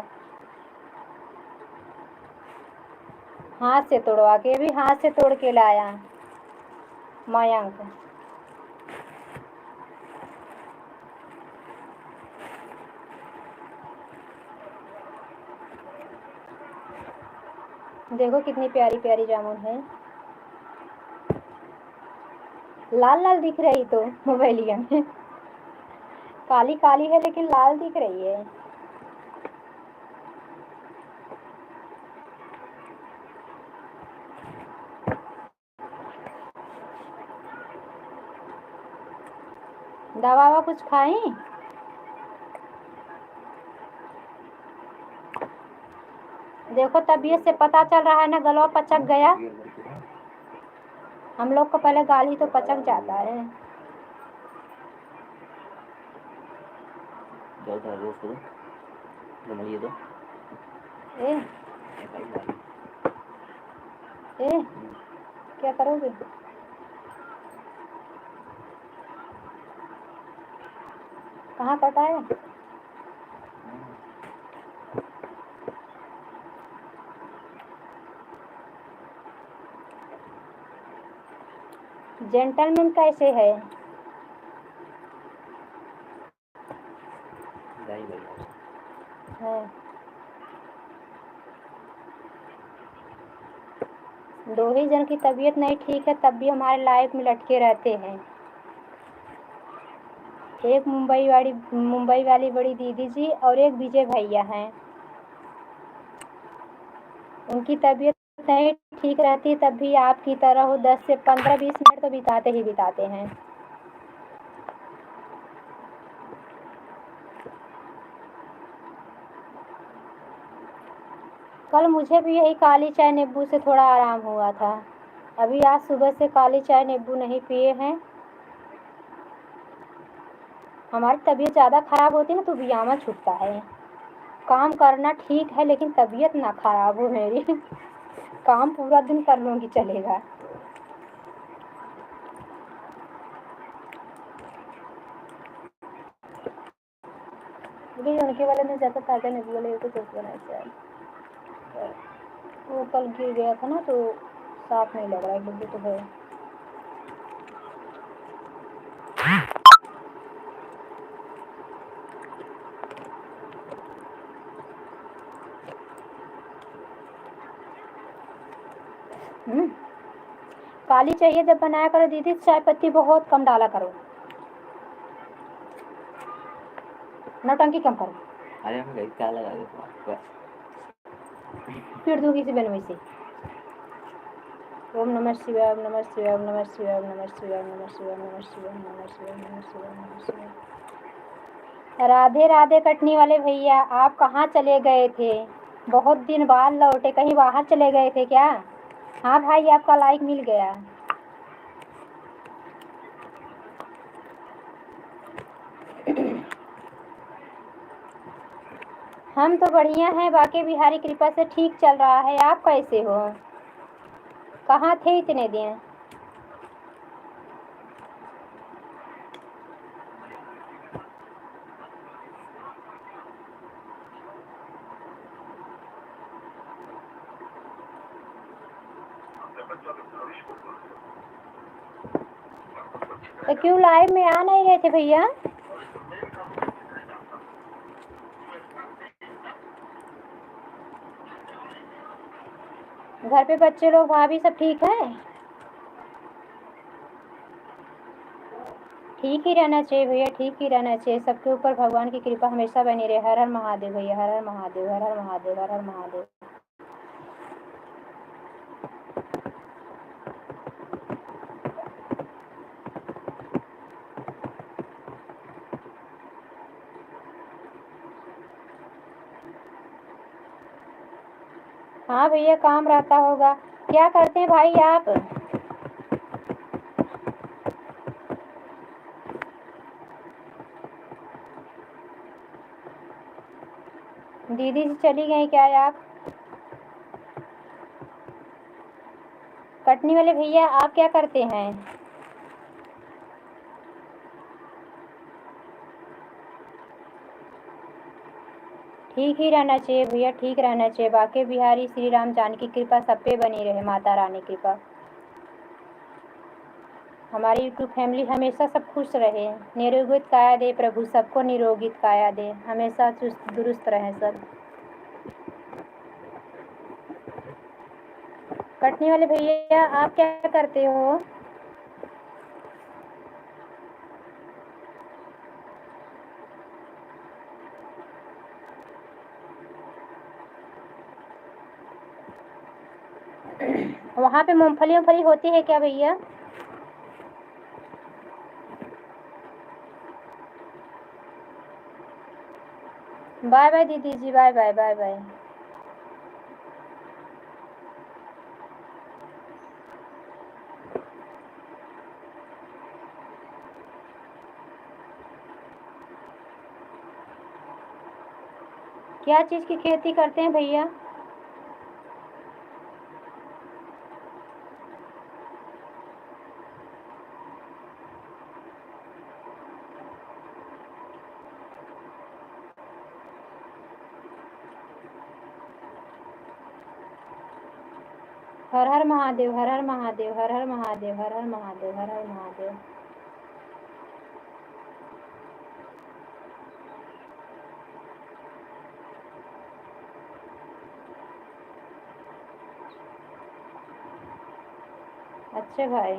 हाथ से तोड़वा के, भी हाथ से तोड़ के लाया मयंक। देखो कितनी प्यारी प्यारी जामुन है, लाल लाल दिख रही तो मोबाइलिया में। काली काली है लेकिन लाल दिख रही है। दवा ववा कुछ खाई? देखो तबीयत से पता चल रहा है ना, गला पचक गया। हम लोग को पहले गाली तो पचक जाता है। ए, क्या करोगे? कहाँ कटा है? जेंटलमैन कैसे है? है। 2 ही जन की तबीयत नहीं ठीक है, तब भी हमारे लाइफ में लटके रहते हैं। एक मुंबई वाली बड़ी दीदी जी और एक विजय भैया हैं। उनकी तबीयत नहीं ठीक रहती तब भी आपकी तरह वो 10 से 15-20 मिनट तो बिताते ही बिताते हैं। कल मुझे भी यही काली चाय नींबू से थोड़ा आराम हुआ था। अभी आज सुबह से काली चाय नींबू नहीं पिए हैं। हमारी तबीयत ज़्यादा खराब होती है ना तो बियामा छूटता है। काम करना ठीक है लेकिन तबीयत ना खराब हो मेरी। काम पूरा दिन कर लूँगी चलेगा। उनके वाले में ज़्यादा ताज़ा नींबू वाले तो सोच बनाए चाय। वो कल गिर गया था ना तो साफ नहीं लग रहा है, नींबू तो है। काली चाहिए जब बनाया करो दीदी, चाय पत्ती बहुत कम डाला करो, नौटंकी कम करो। अरे हम गई क्या लगा दे बस फिर दूंगी इसी बनवाई से। ओम नमः शिवाय, ओम नमः शिवाय, ओम नमः शिवाय, ओम नमः शिवाय, ओम नमः शिवाय, ओम नमः शिवाय, ओम नमः शिवाय, ओम नमः शिवाय, ओम नमः शिवाय। राधे राधे कटनी वाले भैया, आप कहाँ चले गए थे? बहुत दिन बाद लौटे, कहीं बाहर चले गए थे क्या? हाँ भाई, आपका लाइक मिल गया। हम तो बढ़िया हैं, बाकी बिहारी कृपा से ठीक चल रहा है। आप कैसे हो? कहाँ थे इतने दिन? तो क्यों लाइव में आ नहीं रहे थे भैया? घर पे बच्चे लोग, भाभी सब ठीक है? ठीक ही रहना चाहिए भैया, ठीक ही रहना चाहिए। सबके ऊपर भगवान की कृपा हमेशा बनी रहे। हर हर महादेव भैया, हर हर महादेव, हर हर महादेव, हर हर महादेव। हाँ भैया, काम रहता होगा। क्या करते हैं भाई आप? दीदी जी चली गई क्या आप? कटनी वाले भैया, आप क्या करते हैं? ठीक ही रहना चाहिए भैया, ठीक रहना चाहिए। बाकी बिहारी श्री राम जानकी कृपा सब पे बनी रहे, माता रानी कृपा। हमारी यूट्यूब फैमिली हमेशा सब खुश रहे। निरोगित काया दे प्रभु, सबको निरोगित काया दे, हमेशा चुस्त दुरुस्त रहे सब। कटनी वाले भैया, आप क्या करते हो? वहाँ पे मूंगफली उंगफली होती है क्या भैया? बाय बाय दीदी जी, बाय बाय, बाय बाय। क्या चीज़ की खेती करते हैं भैया? हर हर महादेव, हर हर महादेव, हर हर महादेव, हर हर महादेव, हर हर महादेव। अच्छे भाई।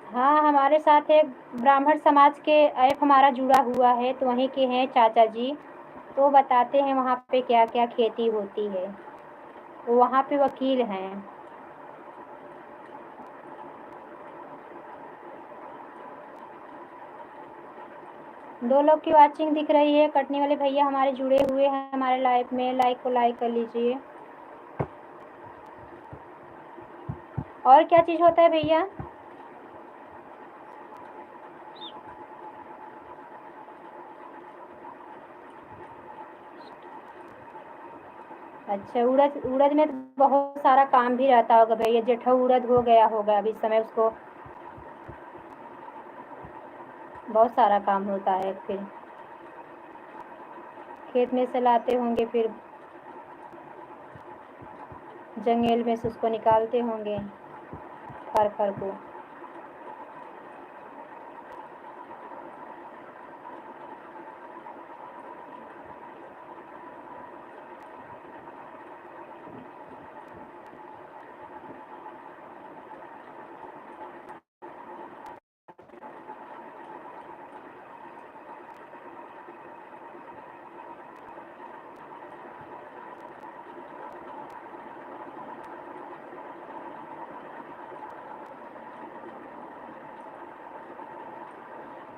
हाँ, हमारे साथ एक ब्राह्मण समाज के ऐप हमारा जुड़ा हुआ है, तो वहीं के हैं चाचा जी। तो बताते हैं वहाँ पे क्या क्या खेती होती है। वो वहाँ पे वकील हैं। 2 लोग की वाचिंग दिख रही है। कटनी वाले भैया हमारे जुड़े हुए हैं हमारे लाइव में, लाइक को लाइक कर लीजिए। और क्या चीज़ होता है भैया? अच्छा, उड़द, उड़द में तो बहुत सारा काम भी रहता होगा भैया। जेठा उड़द हो गया होगा अभी इस समय, उसको बहुत सारा काम होता है। फिर खेत में से लाते होंगे, फिर जंगल में से उसको निकालते होंगे खर खर को।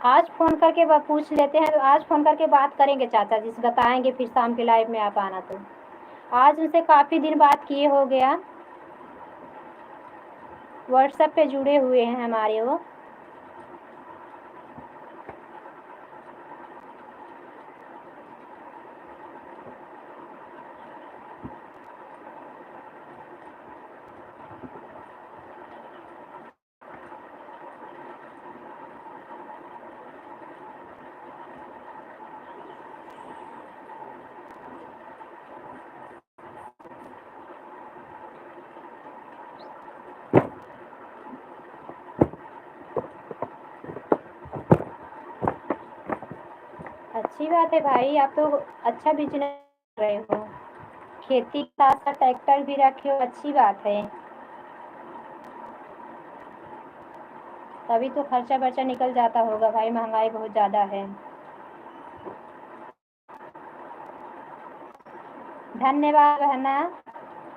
आज फ़ोन करके पूछ लेते हैं, तो आज फ़ोन करके बात करेंगे चाचा जी से, बताएंगे फिर शाम के लाइव में आप आना। तो आज उनसे काफ़ी दिन बात किए हो गया, व्हाट्सएप पे जुड़े हुए हैं हमारे वो। अच्छी बात है भाई, आप तो अच्छा बिजनेस कर रहे हो, खेती के साथ साथ ट्रैक्टर भी रखे हो, अच्छी बात है। तभी तो खर्चा बर्चा निकल जाता होगा भाई, महंगाई बहुत ज़्यादा है। धन्यवाद बहना,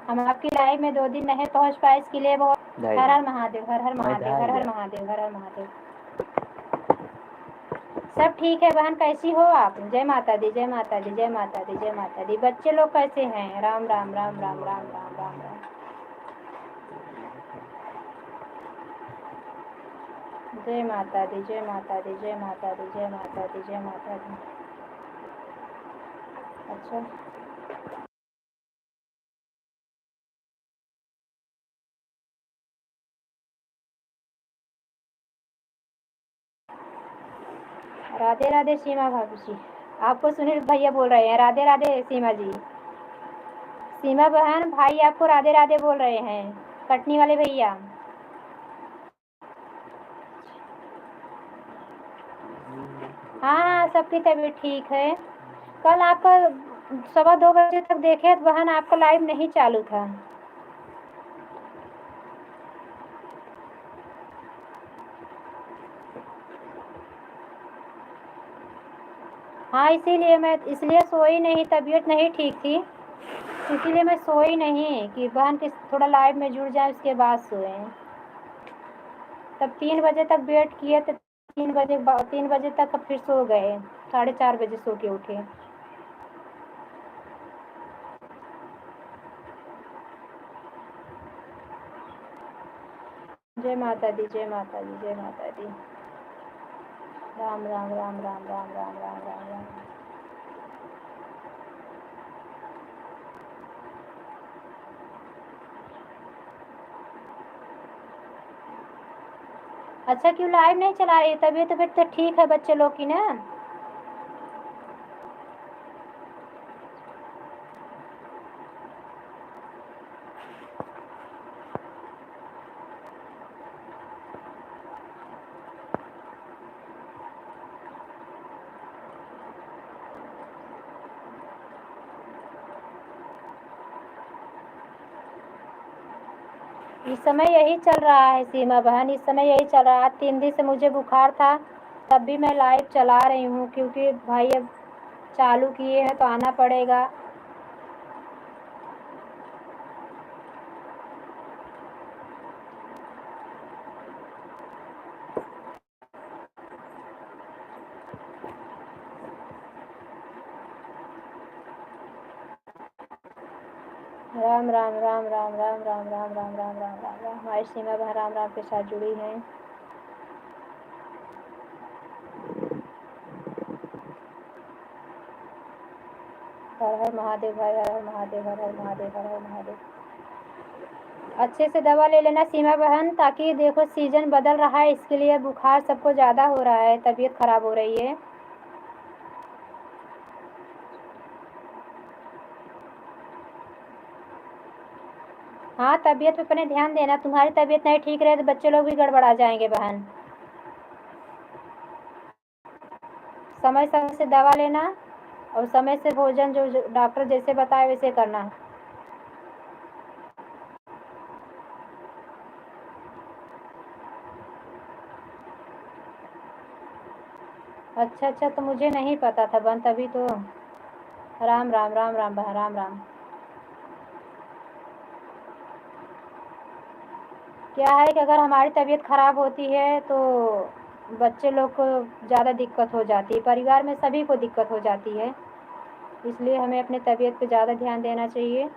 हम आपकी लाइव में 2 दिन नहीं पहुंच पाए, इसके लिए बहुत। हर हर महादेव, हर हर महादेव, हर हर महादेव, हर हर महादेव। सब ठीक है बहन, कैसी हो आप? जय माता दी, जय माता दी, जय माता दी, जय माता दी। बच्चे लोग कैसे हैं? राम राम राम राम राम राम राम राम। जय माता दी, जय माता दी, जय माता दी, जय माता दी, जय माता दी। अच्छा, राधे राधे सीमा भाभी जी, आपको सुनील भैया बोल रहे हैं। राधे राधे सीमा जी, सीमा बहन, भाई आपको राधे राधे बोल रहे हैं, कटनी वाले भैया। हाँ, सबकी तबीयत ठीक है। कल आपका 2:15 तक देखे तो बहन आपका लाइव नहीं चालू था। हाँ, इसलिए सोई नहीं, तबीयत नहीं ठीक थी, इसीलिए मैं सोई नहीं कि बहन के थोड़ा लाइव में जुड़ जाए, उसके बाद सोए। तब 3 बजे तक वेट किए तो 3 बजे तक फिर सो गए, 4:30 बजे सो के उठे। जय माता दी, जय माता दी, जय माता दी। राम राम राम राम राम राम राम राम राम। अच्छा, क्यों लाइव नहीं चला रही? तबीयत तो ठीक है बच्चे लोग की ना? इस समय यही चल रहा है सीमा बहन, इस समय यही चल रहा है। आज 3 दिन से मुझे बुखार था, तब भी मैं लाइव चला रही हूँ, क्योंकि भाई अब चालू किए हैं तो आना पड़ेगा। राम राम राम राम राम राम राम राम राम राम राम राम। हमारी सीमा बहन राम राम के साथ जुड़ी हैं। हर हर महादेव भाई, हर हर महादेव, हर हर महादेव, हर हर महादेव। अच्छे से दवा ले लेना सीमा बहन, ताकि देखो सीजन बदल रहा है, इसके लिए बुखार सबको ज़्यादा हो रहा है, तबीयत खराब हो रही है। हाँ, तबीयत पे अपने ध्यान देना, तुम्हारी तबीयत नहीं ठीक रहे तो बच्चे लोग भी गड़बड़ा जाएंगे बहन। समय समय से दवा लेना और समय से भोजन जो डॉक्टर जैसे बताए वैसे करना। अच्छा अच्छा, तो मुझे नहीं पता था बहन, तभी तो। राम राम राम राम बहन, राम राम। क्या है कि अगर हमारी तबीयत खराब होती है तो बच्चे लोग को ज़्यादा दिक्कत हो जाती है, परिवार में सभी को दिक्कत हो जाती है, इसलिए हमें अपने तबीयत पे ज़्यादा ध्यान देना चाहिए।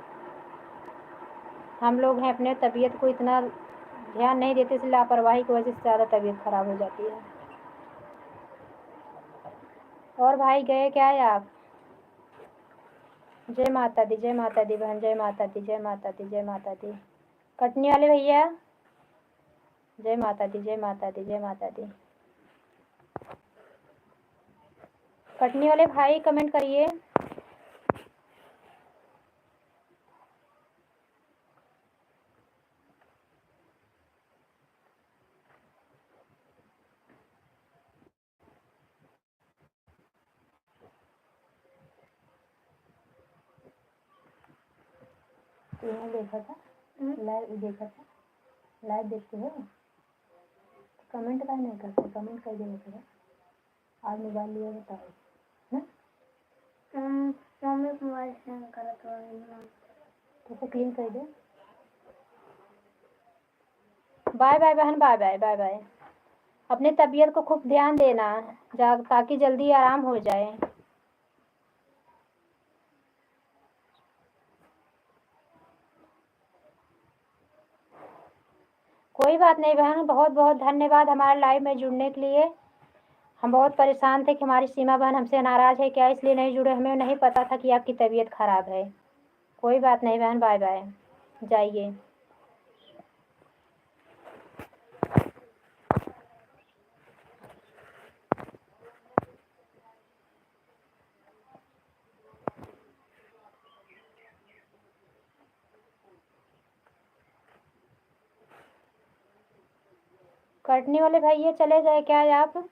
हम लोग हैं अपने तबीयत को इतना ध्यान नहीं देते, इसलिए लापरवाही की वजह से ज़्यादा तबीयत खराब हो जाती है। और भाई गए क्या है आप? जय माता दी, जय माता दी बहन, जय माता दी, जय माता दी, जय माता दी। कटनी वाले भैया जय माता दी, जय माता दी, जय माता दी। कटनी वाले भाई कमेंट करिए। तुमने देखा था लाइव? देखा था लाइव? देखते हो? कमेंट का नहीं करते? कमेंट कर देना करो। आज मोबाइल लिया बताओ। मम्मी मोबाइल से करा तो क्लीन कर दे। बाय बाय बहन, बाय बाय, बाय बाय। अपने तबीयत को खूब ध्यान देना ताकि जल्दी आराम हो जाए। कोई बात नहीं बहन, बहुत बहुत धन्यवाद हमारे लाइव में जुड़ने के लिए। हम बहुत परेशान थे कि हमारी सीमा बहन हमसे नाराज़ है क्या, इसलिए नहीं जुड़े। हमें नहीं पता था कि आपकी तबीयत खराब है। कोई बात नहीं बहन, बाय बाय, जाइए। कटनी वाले भैया चले गए क्या आप?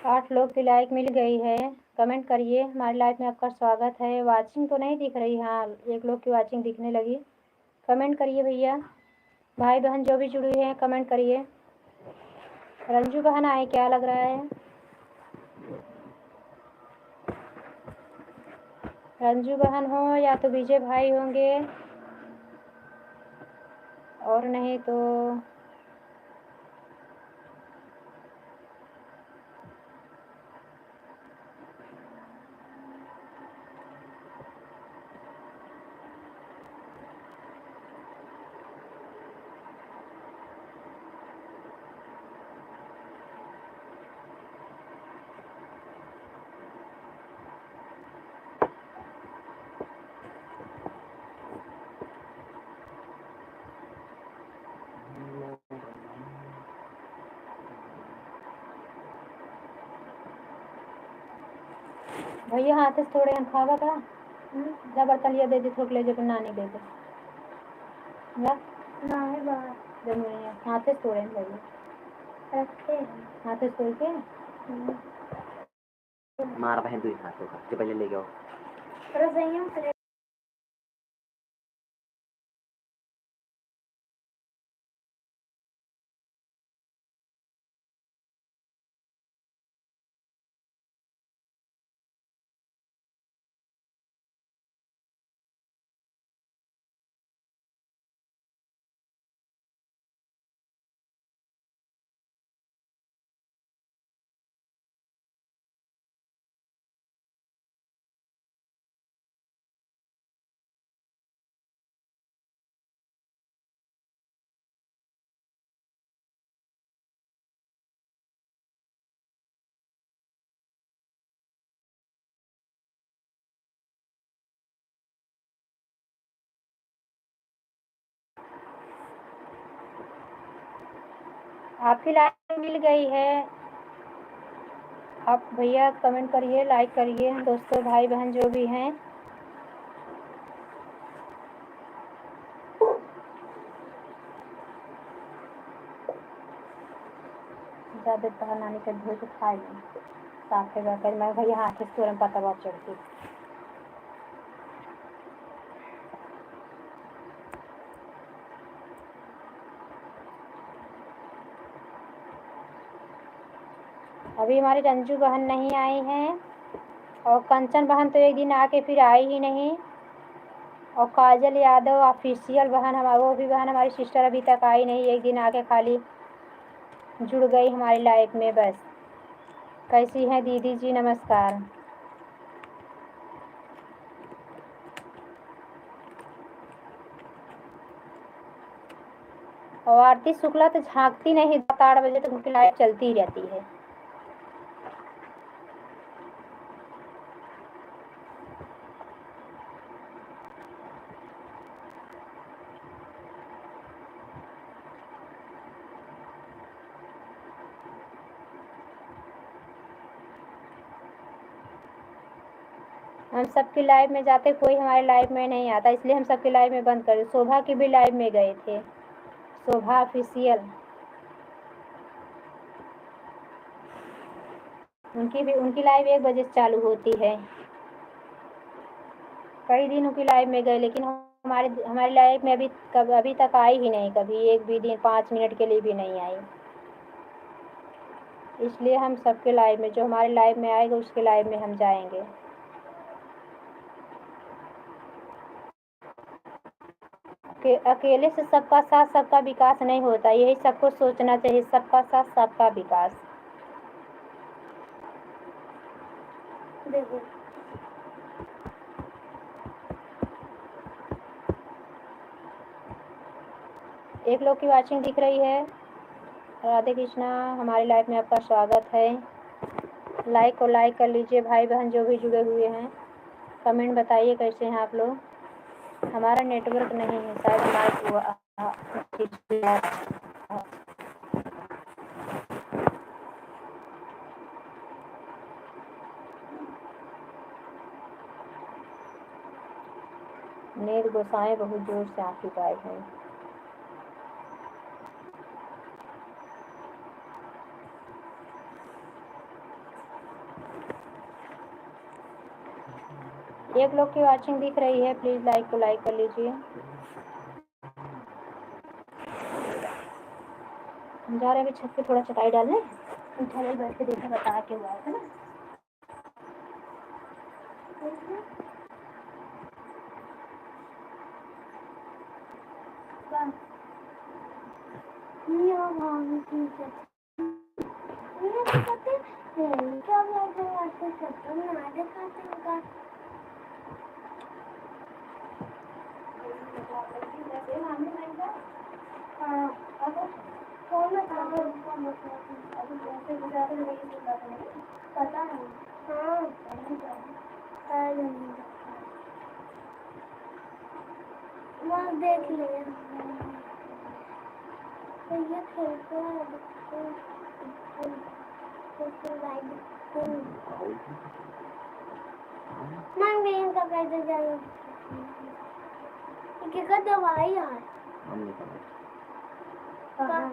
आठ लोग की लाइक मिल गई है। कमेंट करिए। हमारी लाइव में आपका स्वागत है। वाचिंग तो नहीं दिख रही? हाँ, एक लोग की वाचिंग दिखने लगी। कमेंट करिए भैया। भाई बहन जो भी जुड़ी हैं कमेंट करिए। रंजू बहन आए क्या लग रहा है? रंजू बहन हो या तो विजय भाई होंगे, और नहीं तो भैया हाथ से थोड़े खावा का जा बर्तन लिया दे दे, थोक ले जो नानी दे दे जा नहीं बात जब नहीं हाथ से थोड़े भैया रखते हाथ से तोड़ के मार बहन तू हाथ से पहले ले जाओ। अरे सही आपकी लाइक मिल गई है। आप भैया कमेंट करिए, लाइक करिए, दोस्तों भाई बहन जो भी हैं। ज़्यादा बाहर नानी कर धो के खाए साफ है कर मैं भैया हाथ से तुरंत पता बहुत चढ़ती। अभी हमारी रंजू बहन नहीं आई हैं और कंचन बहन तो एक दिन आके फिर आई ही नहीं, और काजल यादव ऑफिशियल बहन वो भी बहन हमारी सिस्टर अभी तक आई नहीं, एक दिन आके खाली जुड़ गई हमारी लाइफ में बस। कैसी हैं दीदी जी, नमस्कार। और आरती शुक्ला तो झांकती नहीं, 7-8 बजे तक उनकी लाइफ चलती ही रहती है। हम सबकी लाइव में जाते, कोई हमारी लाइव में नहीं आता, इसलिए हम सबकी लाइव में बंद कर दिए। शोभा की भी लाइव में गए थे, शोभा ऑफिशियल, उनकी लाइव 1 बजे से चालू होती है। कई दिन उनकी लाइव में गए, लेकिन हमारी लाइव में अभी तक आई ही नहीं, कभी एक भी दिन 5 मिनट के लिए भी नहीं आई। इसलिए हम सबके लाइव में, जो हमारे लाइव में आएगा उसके लाइव में हम जाएंगे। अकेले से सबका साथ सबका विकास नहीं होता, यही सबको सोचना चाहिए, सबका साथ सबका विकास। देखो एक लोग की वाचिंग दिख रही है। राधे कृष्णा, हमारी लाइफ में आपका स्वागत है। लाइक को लाइक कर लीजिए भाई बहन जो भी जुड़े हुए हैं। कमेंट बताइए कैसे हैं आप लोग। हमारा नेटवर्क नहीं है शायद, हमारा नील गोसाई बहुत जोर से आपकी पाए हैं। एक लोग की वाचिंग दिख रही है, प्लीज लाइक को लाइक कर लीजिए। हम जा रहे हैं छत पे थोड़ा चटाई डालने, थोड़ा बैठ के देखा बता के हुआ है ना। पता नहीं। हाँ देख लिया ये खेलते हैं। मांग गई इनका कैसे जाए क्या दवाई यार कहाँ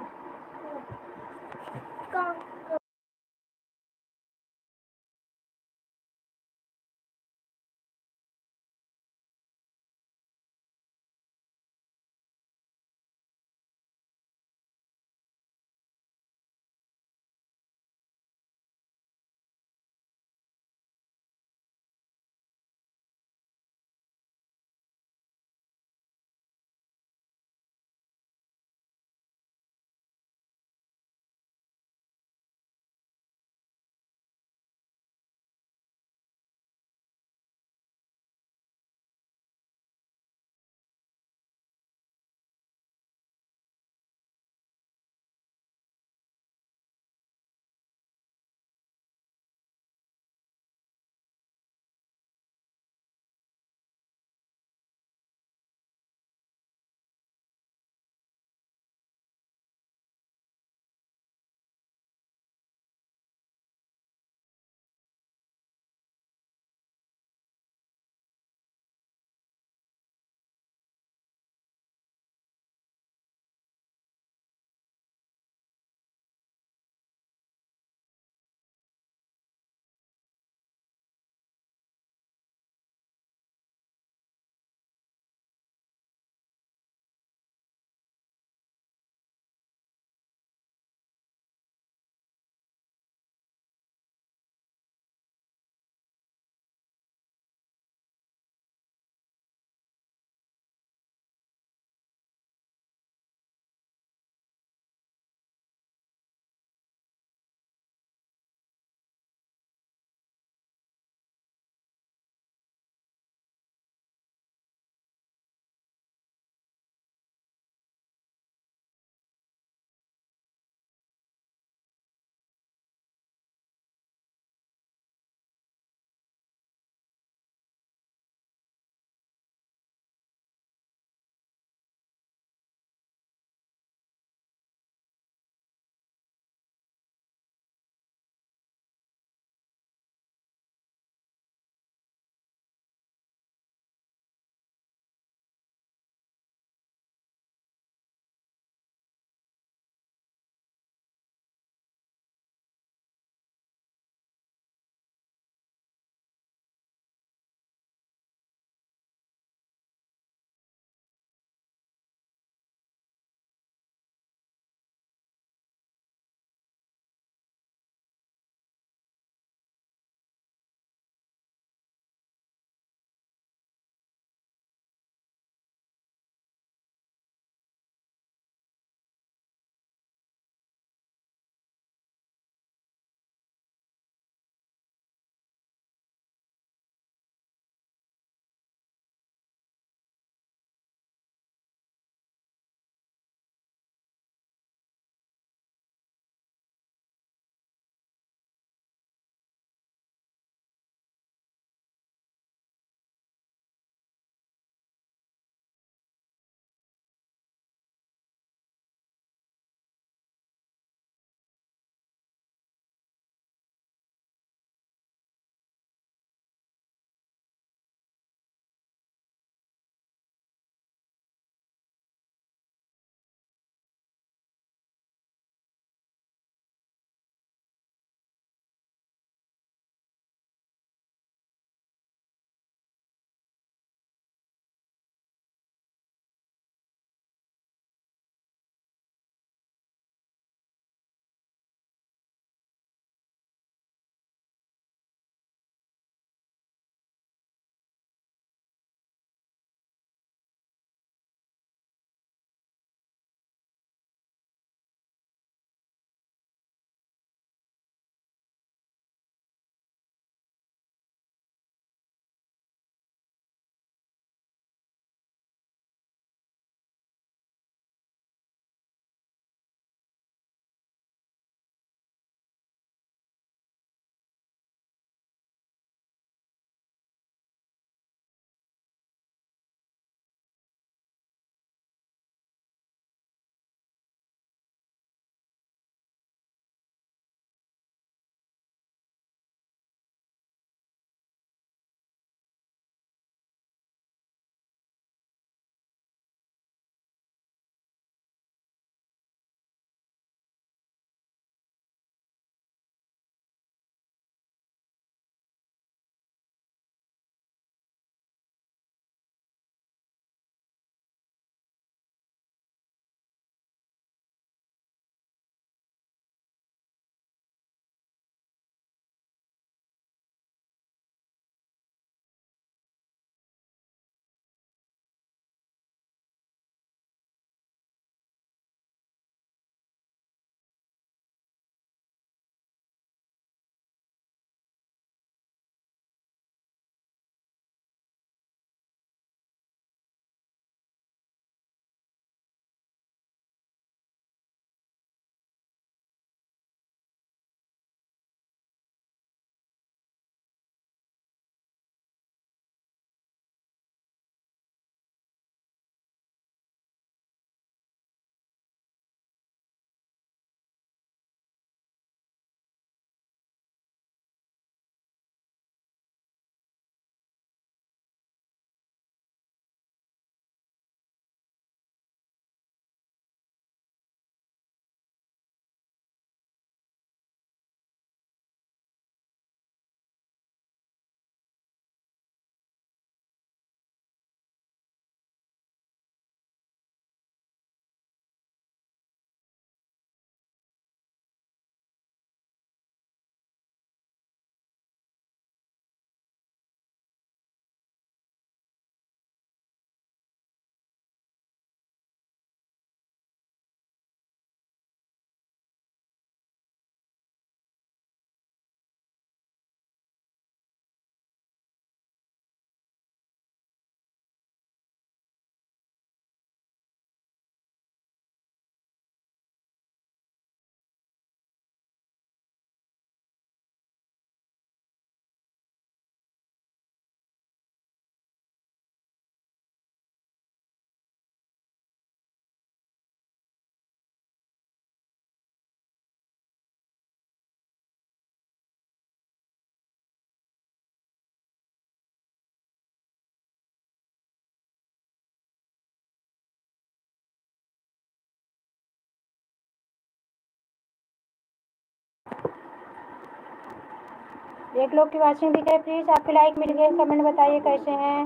एक लोग की वॉचिंग दिख है, प्लीज़ आपके लाइक मिल गए, कमेंट बताइए कैसे हैं।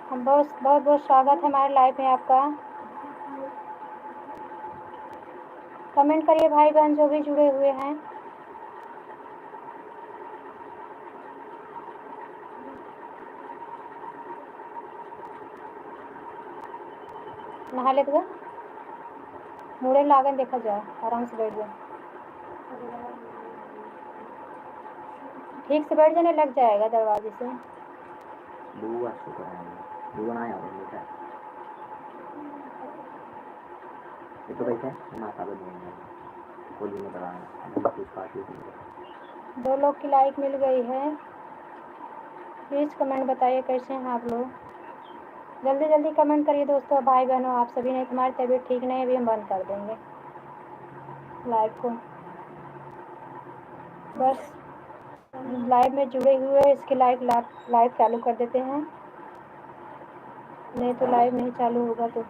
हम बहुत बहुत बहुत स्वागत है हमारे लाइव में आपका। कमेंट करिए भाई बहन जो भी जुड़े हुए हैं। नहा ले तो मुड़े लागन देखा जाए, आराम से बैठ जाए, ठीक से बैठ जाने लग जाएगा दरवाजे से। बुआ शुक्र है बुआ आया और बेटा ये तो कैसे माता बन गई कोली में करा कुछ काट ली। 2 लोग की लाइक मिल गई है, प्लीज़ कमेंट बताइए कैसे हैं आप लोग। जल्दी जल्दी कमेंट करिए दोस्तों, भाई बहनों आप सभी। नहीं तुम्हारी तबीयत ठीक नहीं है, अभी हम बंद कर देंगे लाइव को। बस लाइव में जुड़े हुए इसके लाइव चालू कर देते हैं, नहीं तो लाइव नहीं चालू होगा तो।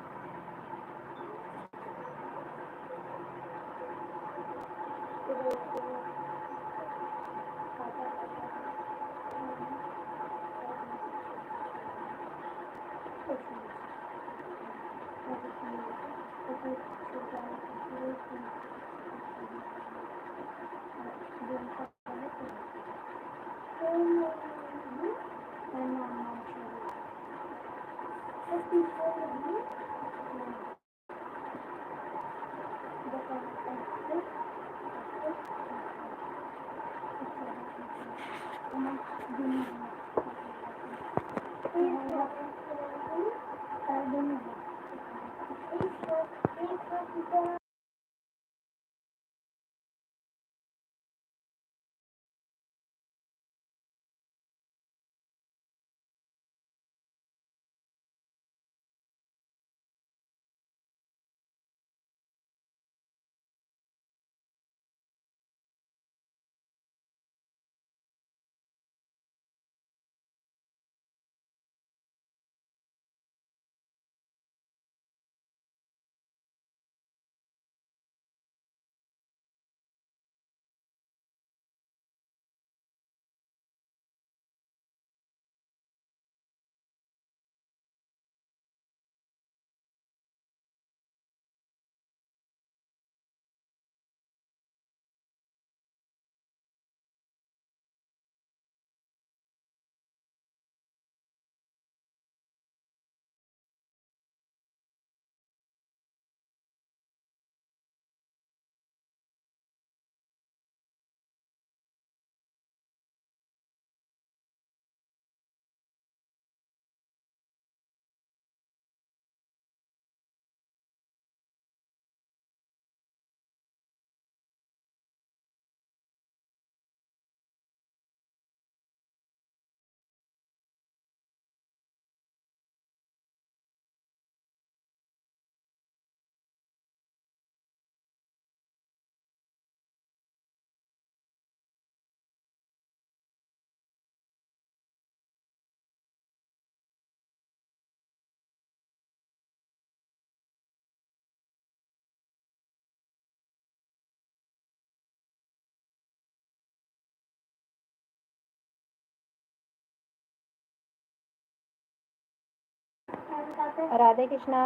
राधे कृष्णा,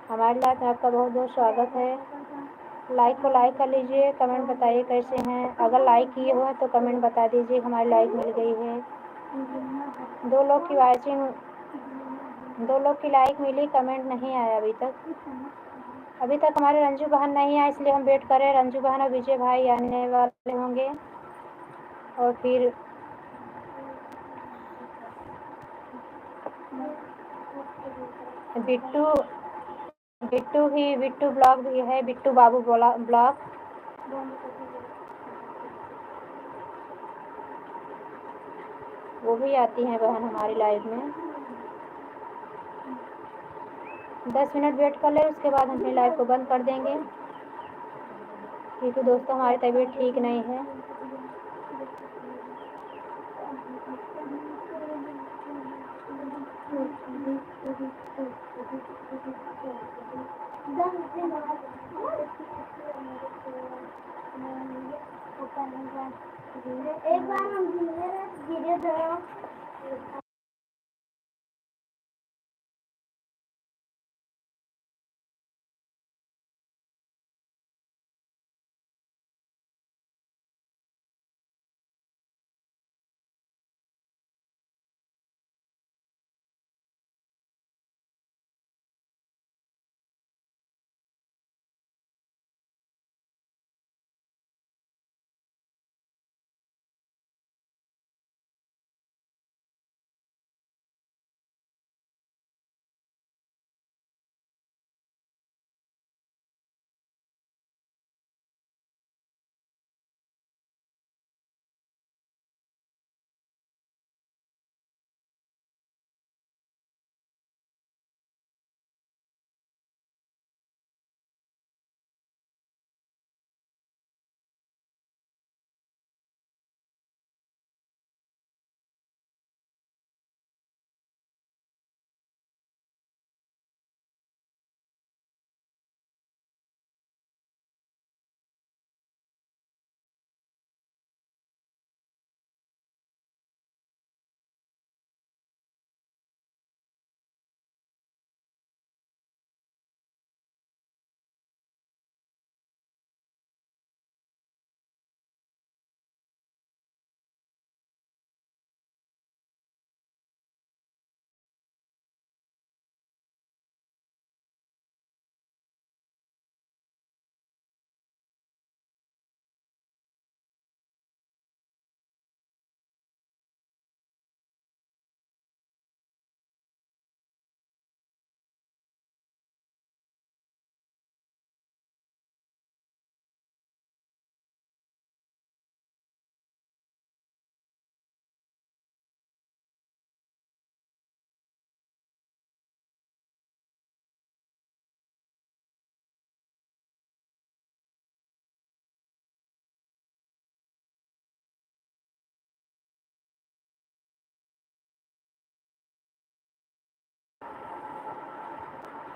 हमारे लाइव में आपका बहुत बहुत स्वागत है। लाइक को लाइक कर लीजिए, कमेंट बताइए कैसे हैं। अगर लाइक किए हो तो कमेंट बता दीजिए हमारी लाइक मिल गई है। 2 लोग की वॉचिंग, 2 लोग की लाइक मिली, कमेंट नहीं आया अभी तक। अभी तक हमारे रंजू बहन नहीं आए, इसलिए हम वेट कर रहे हैं। रंजू बहन और विजय भाई आने वाले होंगे और फिर बिट्टू बिट्टू ब्लॉग भी है, बिट्टू बाबू ब्लॉग। वो भी आती हैं बहन हमारी लाइव में। 10 मिनट वेट कर ले, उसके बाद हम अपनी लाइव को बंद कर देंगे, क्योंकि दोस्तों हमारी तबीयत ठीक नहीं है। एक बार हम वीडियो दे रहा हूँ।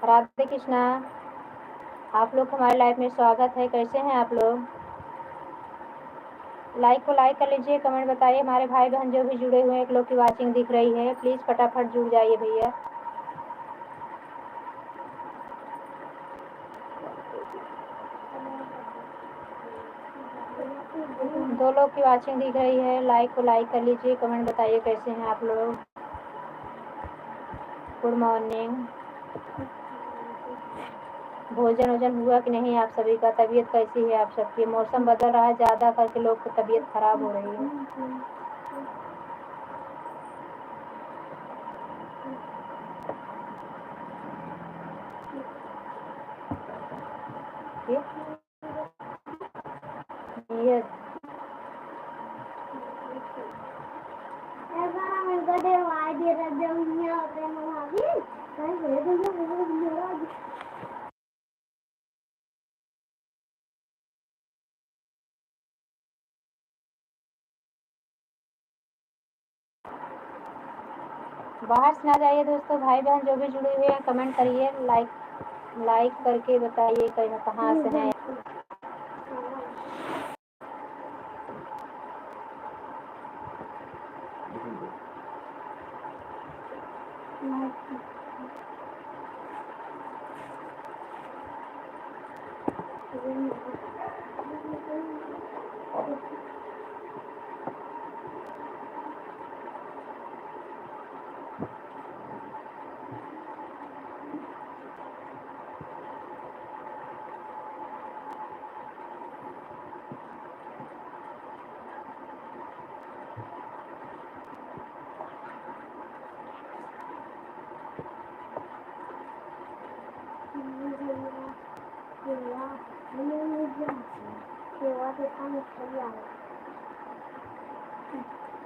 राधे कृष्णा, आप लोग हमारे लाइफ में स्वागत है। कैसे हैं आप लोग? लाइक को लाइक कर लीजिए, कमेंट बताइए। हमारे भाई बहन जो भी जुड़े हुए हैं, एक लोग की वाचिंग दिख रही है, प्लीज़ फटाफट जुड़ जाइए भैया। दो लोग की वाचिंग दिख रही है। लाइक को लाइक कर लीजिए, कमेंट बताइए कैसे हैं आप लोग। Good morning. भोजन वोजन हुआ कि नहीं आप सभी का? तबीयत कैसी है आप सबकी? मौसम बदल रहा है, ज़्यादा करके लोग की तबीयत खराब हो रही है। ये बाहर से ना जाइए दोस्तों। भाई बहन जो भी जुड़े हुए हैं, कमेंट करिए, लाइक करके बताइए कहाँ से हैं।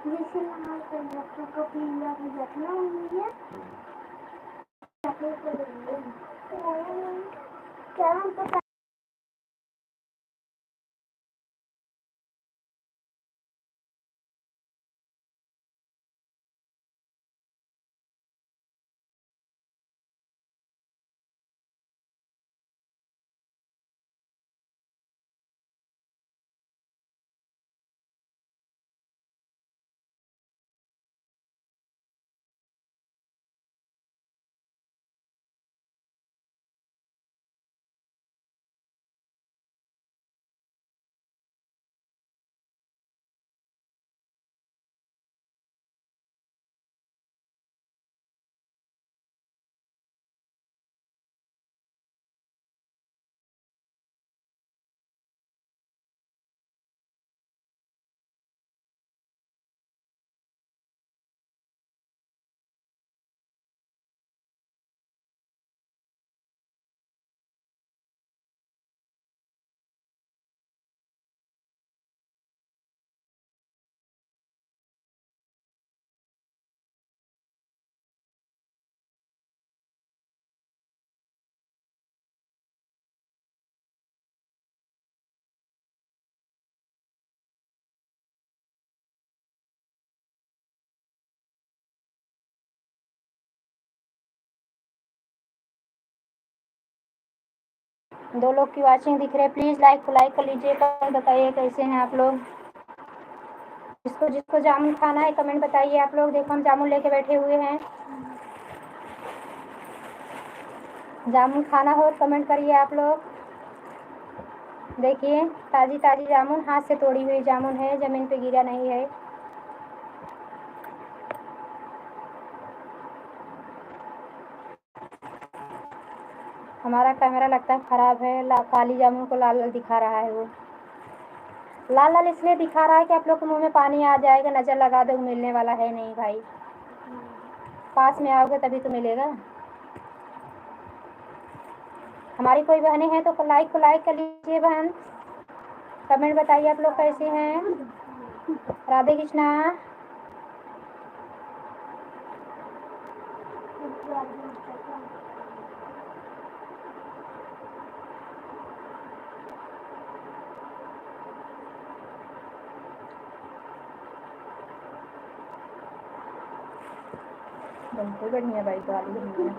जैसे नमाज बच्चों को पीला भी रखना हुई है। क्या हम 2 लोग की वॉचिंग दिख रहे हैं। प्लीज़ लाइक कर लीजिए। कमेंट बताइए कैसे हैं आप लोग। जिसको जिसको जामुन खाना है कमेंट बताइए आप लोग। देखो हम जामुन लेके बैठे हुए हैं। जामुन खाना हो कमेंट करिए आप लोग। देखिए ताज़ी ताज़ी जामुन, हाथ से तोड़ी हुई जामुन है, ज़मीन पे गिरा नहीं है। हमारा कैमरा लगता है ख़राब है। काली जामुन को लाल लाल दिखा रहा है। वो लाल लाल इसलिए दिखा रहा है कि आप लोग के मुंह में पानी आ जाएगा। नज़र लगा दो, मिलने वाला है नहीं भाई। पास में आओगे तभी तो मिलेगा। हमारी कोई बहनें हैं तो लाइक कर लीजिए बहन। कमेंट बताइए आप लोग कैसे हैं। राधे कृष्णा। बनते बढ़िया भाई तो आलू बढ़िया।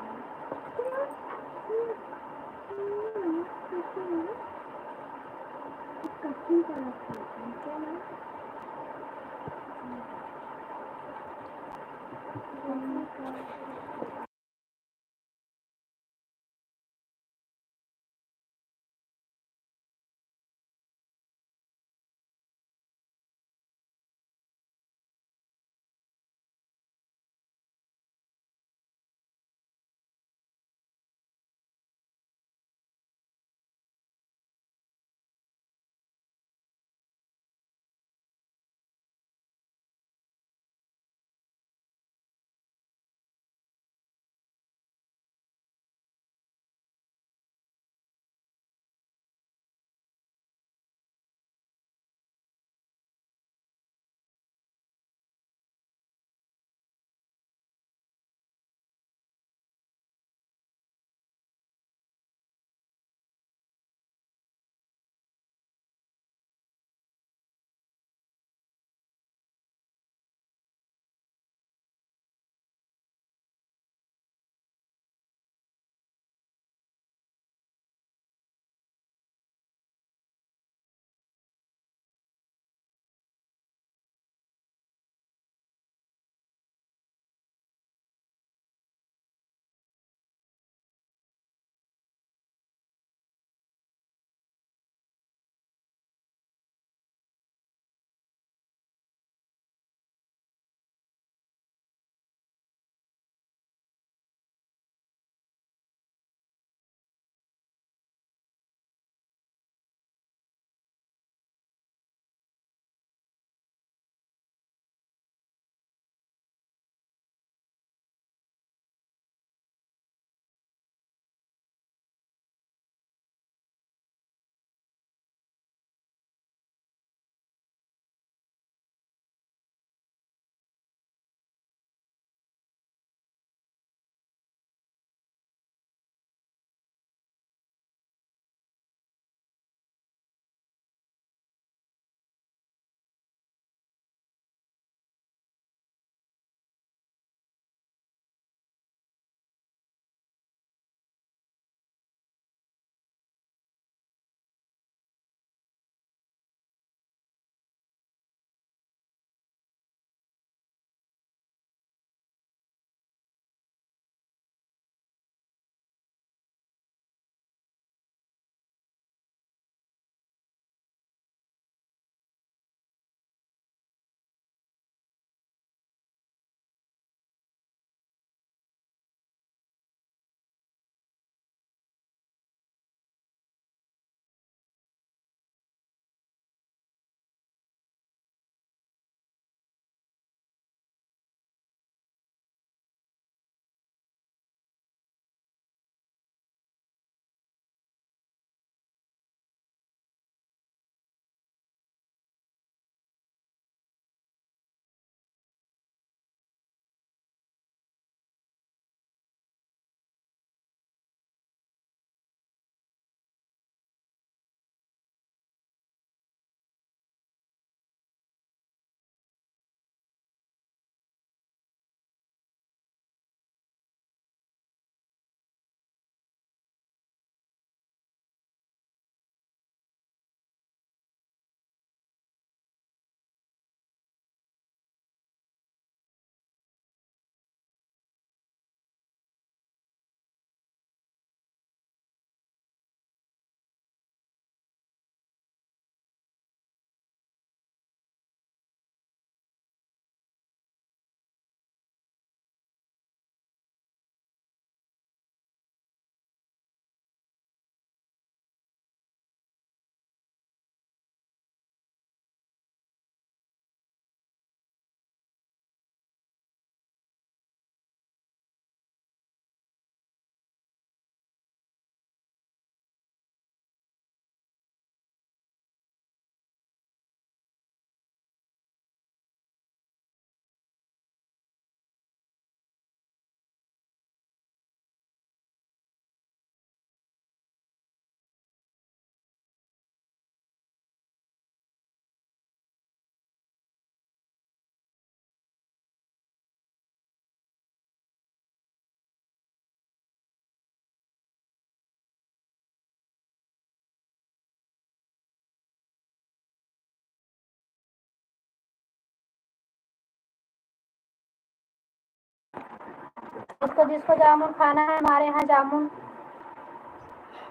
जिसको जिसको जामुन खाना है, हमारे यहाँ जामुन।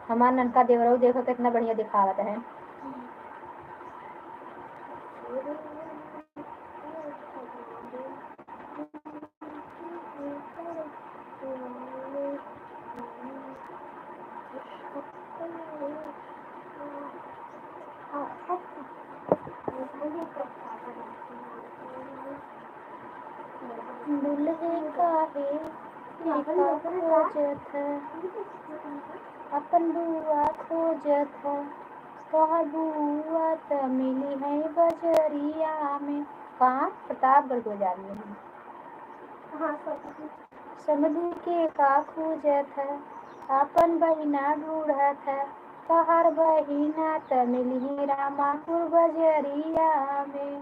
हमारा ननका देवराऊ देखो कितना बढ़िया दिखावत है। दुल्हे काहे खोजत है, अपन बुआ खोजत है, तोहर बुआ त मिली है बजरिया में। कहाँ? प्रतापगढ़ को जा रही है। समझी के का खोजत है, अपन बहिना ढूढ़त है, तोहर बहिना त मिली रामापुर बजरिया में।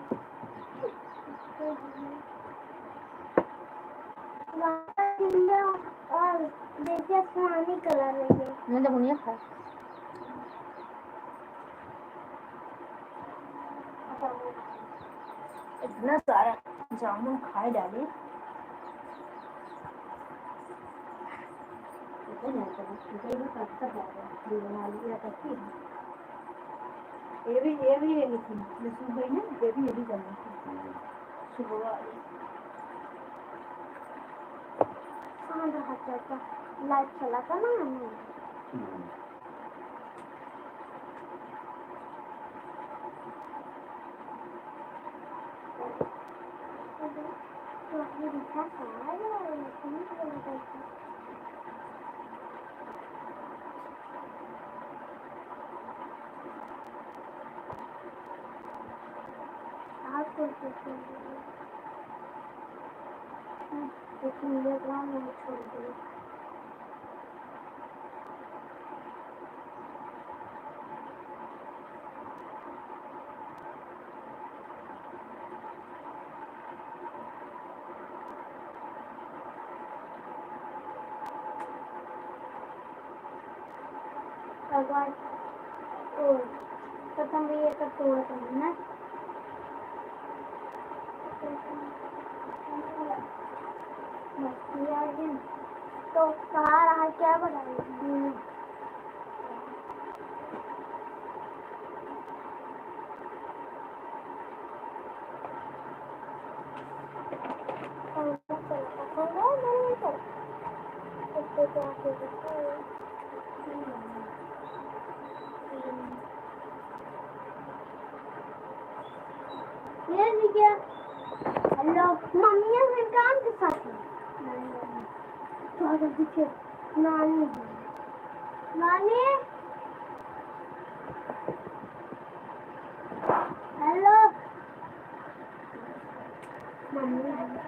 और देखिए आसमानी कलर है ये। मुझे बुनिया था। इतना सारा जामुन खाए डाले। ये भी ले ली थी, जिसमें गई ना, ये भी करनी थी सुबह वाली। लाइट चला था ना छोड़ दिया। भगवान प्रथम भी ये सब तोड़ ना तो कहाँ रहा क्या बताइए। हेलो मम्मी फिर काम के साथ नानी नानी हेलो मम्मी।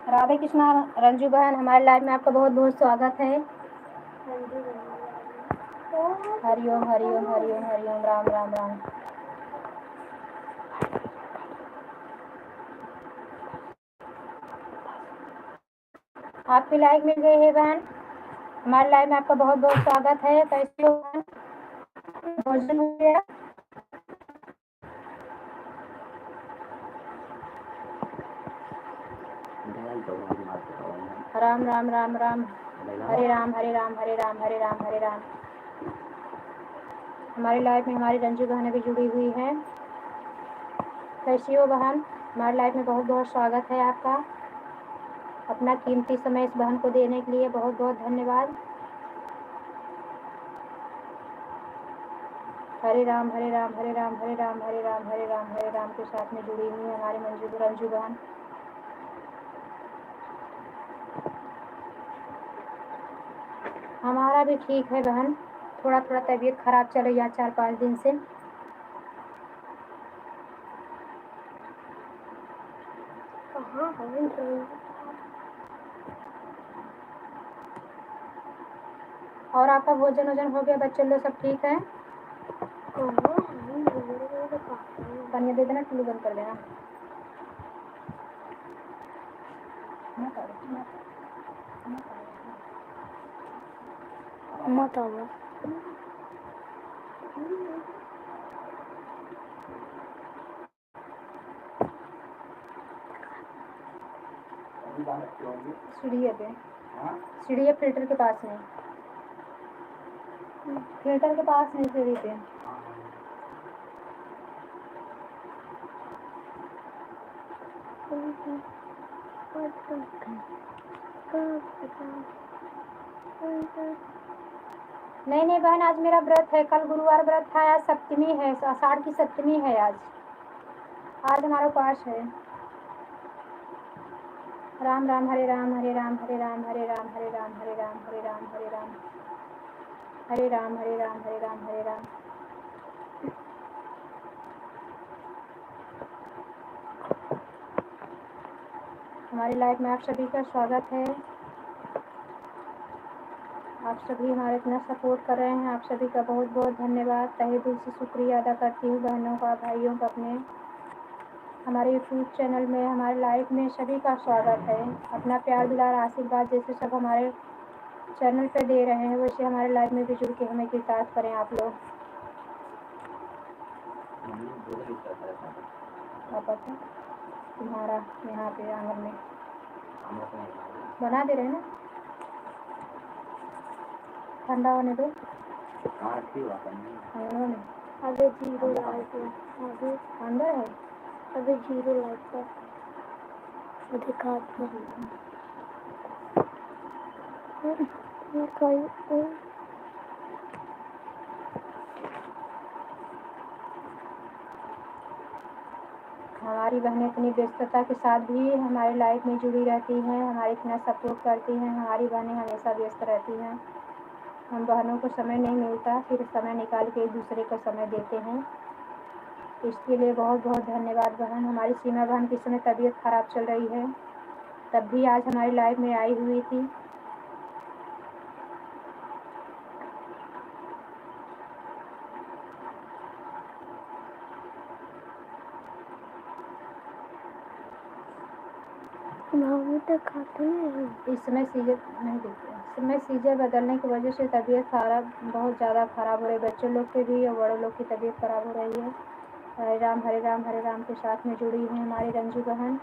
राधे कृष्णा। रंजू बहन, हमारे लाइव में आपका बहुत बहुत स्वागत है। हरिओम हरिओम हरिओम हरिओम, राम राम राम। आपकी लाइक मिल गई है बहन। हमारे लाइव में आपका बहुत बहुत स्वागत है। कैसे हो बहन? भोजन हो गया? राम राम राम राम, हरे राम हरे राम हरे राम हरे राम हरे राम। हमारी लाइफ में हमारी रंजू बहन भी जुड़ी हुई है। कैसी हो बहन? हमारी लाइफ में बहुत बहुत स्वागत है आपका। अपना कीमती समय इस बहन को देने के लिए बहुत बहुत धन्यवाद। हरे राम हरे राम हरे राम हरे राम हरे राम हरे राम हरे राम के साथ में जुड़ी हुई है हमारी रंजू बहन। हमारा भी ठीक है बहन, थोड़ा थोड़ा तबीयत खराब चल रही है 4-5 दिन से। कहाँ है? और आपका भोजन वोजन हो गया? बच्चे लोग सब ठीक है? पानी दे देना, टुल्लू बंद कर देना। मत आओ। सीढ़ी है पे, सीढ़ी है फिल्टर के पास में, फिल्टर के पास में सीढ़ी पे। नहीं नहीं बहन, आज मेरा व्रत है, कल गुरुवार व्रत था, आज सप्तमी है, आषाढ़ की सप्तमी है आज, आज हमारा उपवास है। राम राम हरे राम हरे राम हरे राम हरे राम हरे राम हरे राम हरे राम हरे राम हरे राम हरे राम हरे राम हरे राम। हमारी लाइफ में आप सभी का स्वागत है। आप सभी हमारे इतना सपोर्ट कर रहे हैं, आप सभी का बहुत बहुत धन्यवाद, तहे दिल से शुक्रिया अदा करती हूँ बहनों का, भाइयों का, अपने हमारे यूट्यूब चैनल में, हमारे लाइफ में सभी का स्वागत है। अपना प्यार दुलार आशीर्वाद जैसे सब हमारे चैनल पे दे रहे हैं, वैसे हमारे लाइफ में भी जुड़ के हमें कृतार्थ करें आप लोग। तुम्हारा यहाँ पे आंगन में बना दे रहे हैं ना, ठंडा होने दो आंगनों में। अबे 0 लाइक है, अबे अंदर है, अबे 0 लाइक है, दिखाता हूँ। हमारी बहनें इतनी व्यस्तता के साथ भी हमारी लाइफ में जुड़ी रहती हैं, हमारे इतना सपोर्ट करती हैं। हमारी बहनें हमेशा व्यस्त रहती हैं, हम बहनों को समय नहीं मिलता, फिर समय निकाल के एक दूसरे को समय देते हैं। इसके लिए बहुत बहुत धन्यवाद बहन। हमारी सीमा बहन की समय तबीयत खराब चल रही है, तब भी आज हमारी लाइफ में आई हुई थी। तो खाते हैं। इस समय सीजन नहीं देखते, इस समय सीजन बदलने की वजह से तबीयत खराब बहुत ज़्यादा खराब हो रही है, बच्चों लोग की भी और बड़ों लोग की तबीयत खराब हो रही है। हरे राम के साथ में जुड़ी है हमारी रंजू बहन।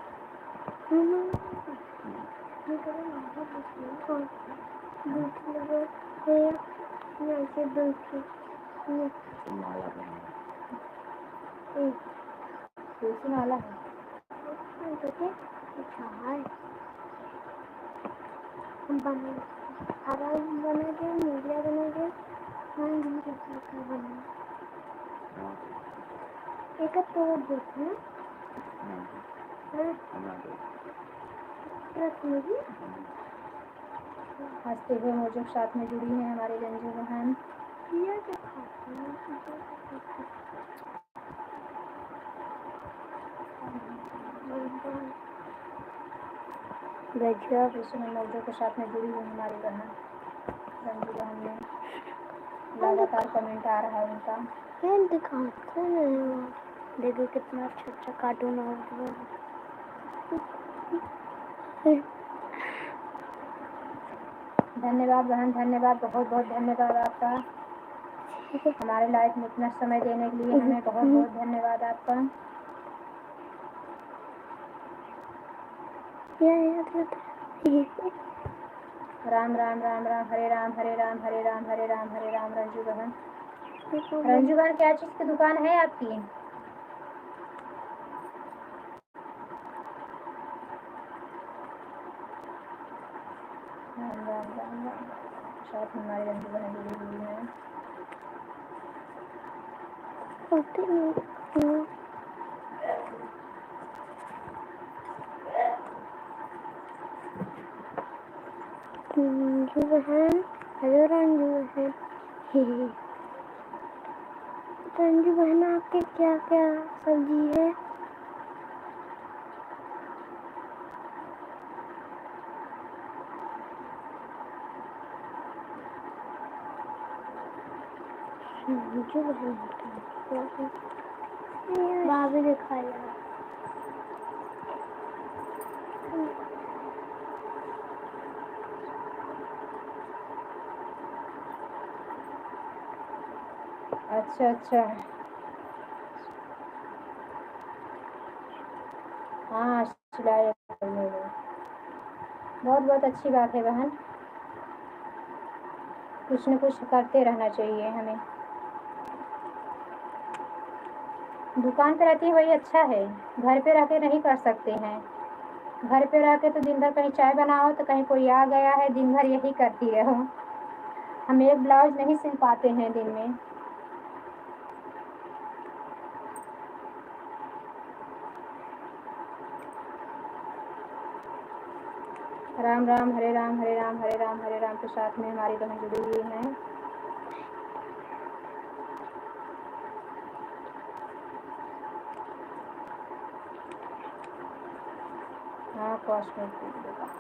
तुलसी माला है, हरा बना के नीला बना के एक तोड़ देते हैं हंसते हुए मौजों के साथ में जुड़ी है हमारी रंजू बहन। मौजों के साथ में जुड़ी है हमारी बहन रंजू बहन में लगातार कमेंट आ रहा है उनका। दिखाते हैं, देखो कितना अच्छा अच्छा कार्टून आ रहा है। धन्यवाद बहन, धन्यवाद, बहुत बहुत धन्यवाद आपका, हमारे लाइफ में इतना समय देने के लिए हमें बहुत बहुत धन्यवाद आपका। राम राम राम राम हरे राम हरे राम हरे राम हरे राम हरे राम। रंजू बहन, रंजू बहन क्या चीज़ की दुकान है आपकी? राम राम राम राम, साथ में हमारी रंजू बहन जुड़ी हुई है। रंजू बहन, हेलो रंजू बहन। रंजू बहन आपके क्या क्या सब्जी है? रंजू बहन भाभी दिखाया अच्छा अच्छा। हाँ सिलाई करने में बहुत बहुत अच्छी बात है बहन, कुछ न कुछ करते रहना चाहिए हमें। दुकान पे रहती है वही अच्छा है, घर पे रह के नहीं कर सकते हैं। घर पे रह के तो दिन भर कहीं चाय बनाओ तो कहीं कोई आ गया है, दिन भर यही करती रहो। हम एक ब्लाउज नहीं सिल पाते हैं दिन में। राम राम, हरे राम हरे राम हरे राम हरे राम के साथ में हमारी बहन जुड़ी हुई हैं। हाँ कॉस्मेटिक दुकान।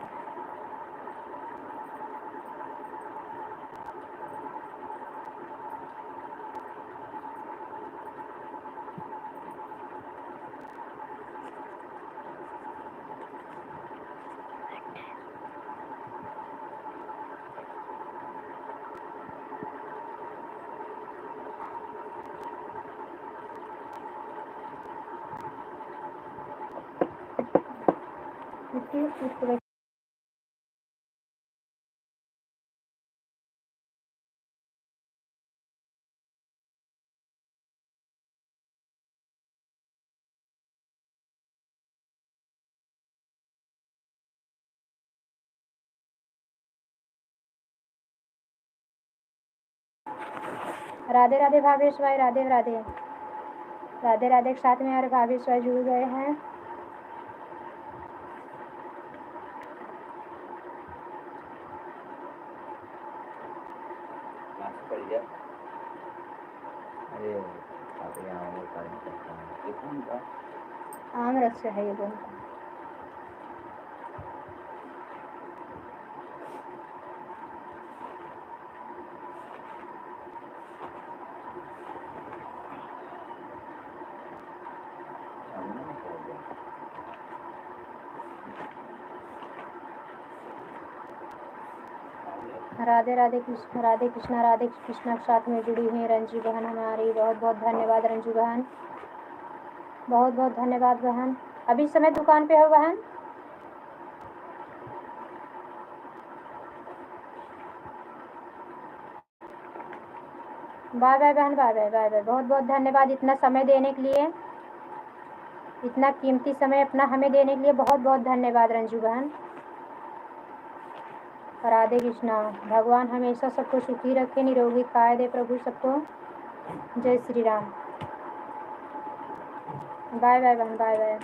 राधे राधे भावेश भाई, राधे राधे। राधे राधे के साथ में हमारे भावेश भाई जुड़ गए हैं। अरे आप यहाँ और कार्य करता हूँ ये कौन था? आम रस से है ये दोनों। राधे राधे कृष्ण, राधे कृष्णा राधे कृष्णा के साथ में जुड़ी हुई रंजू बहन हमारी, बहुत बहुत धन्यवाद रंजू बहन, बहुत बहुत धन्यवाद बहन। अभी समय दुकान पे हो बहन? बाय बाय बहन, बाय बाय बाय बाय। बहुत बहुत धन्यवाद इतना समय देने के लिए, इतना कीमती समय अपना हमें देने के लिए बहुत बहुत धन्यवाद रंजू बहन। राधे कृष्णा। भगवान हमेशा सबको सुखी रखे, निरोगी काया दे प्रभु सबको। जय श्री राम। बाय बाय बहन, bye bye.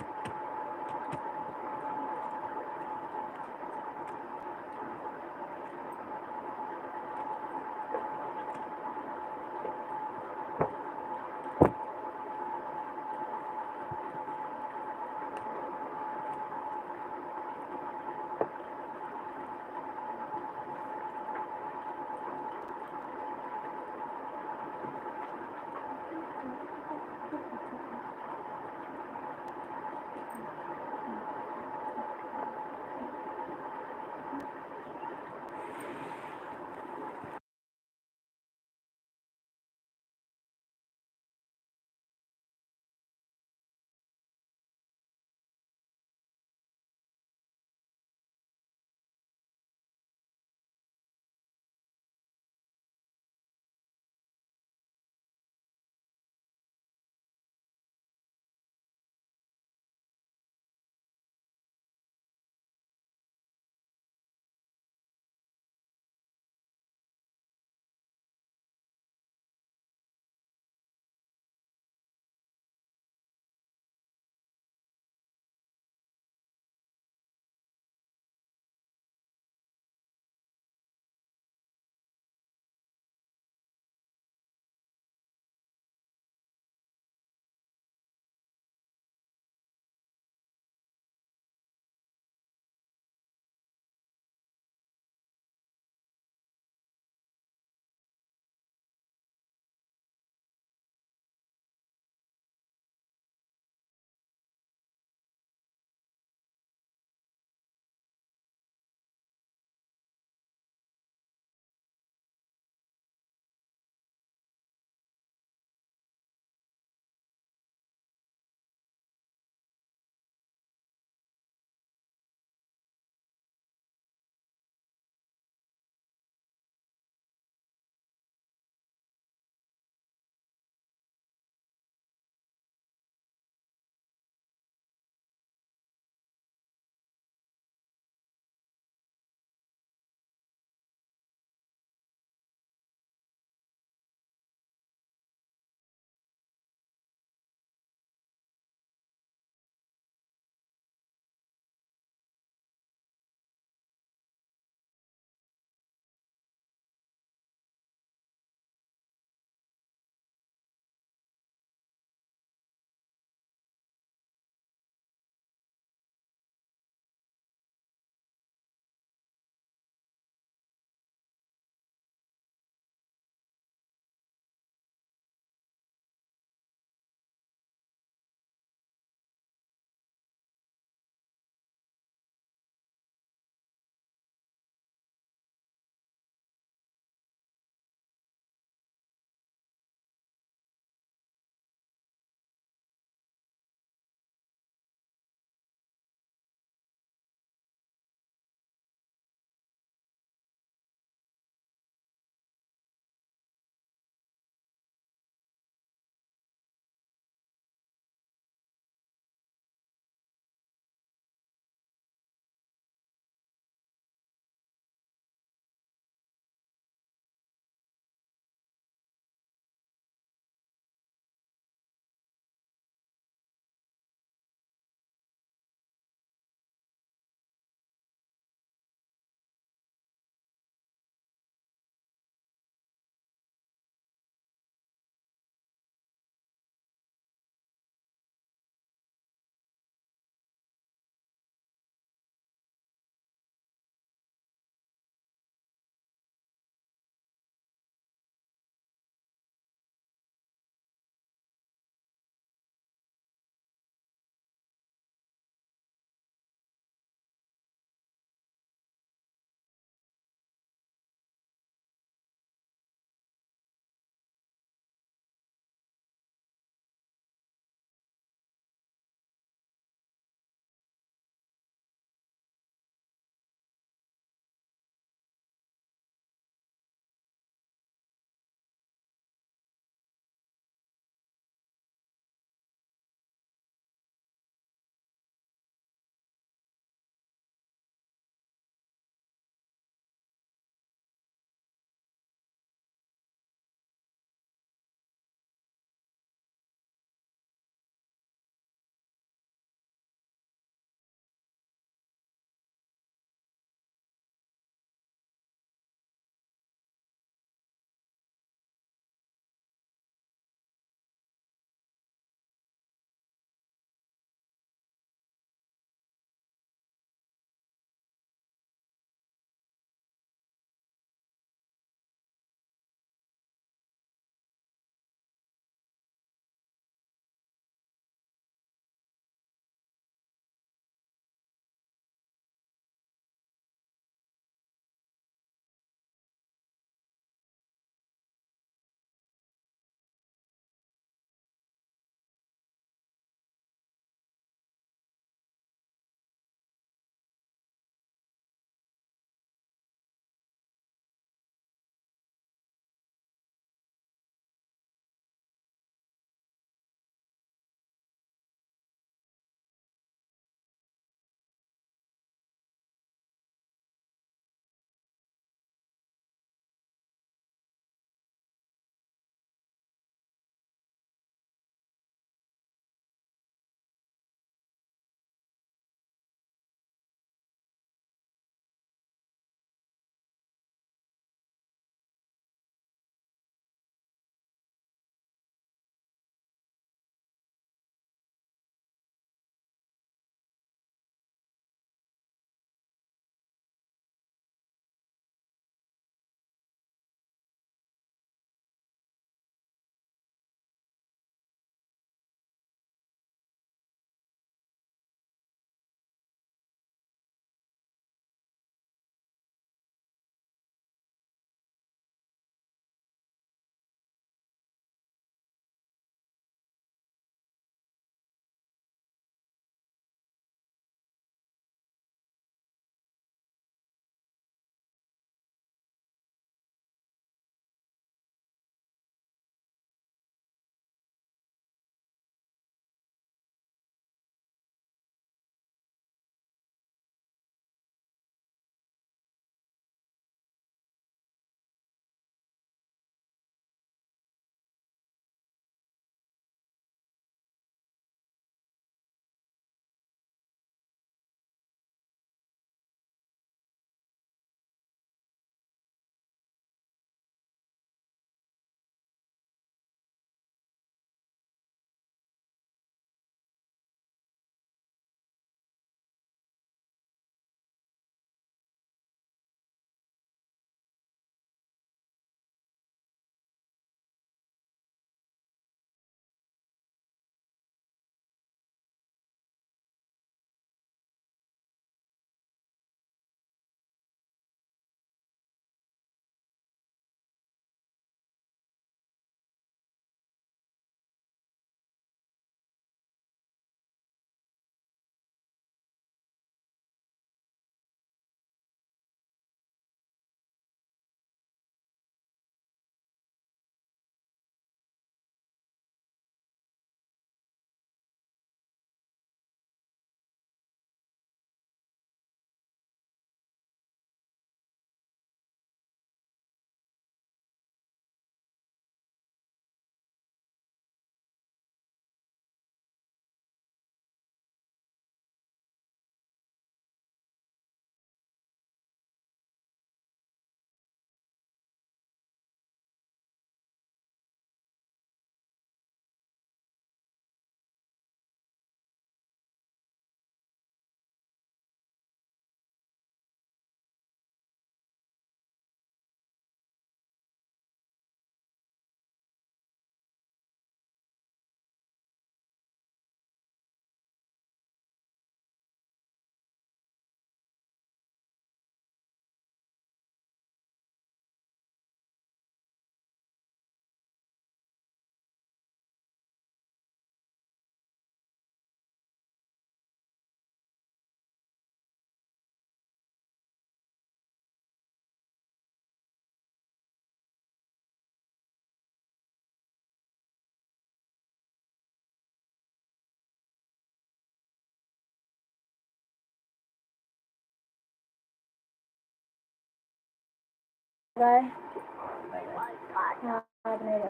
Bye. Bye bye. हाँ अब नहीं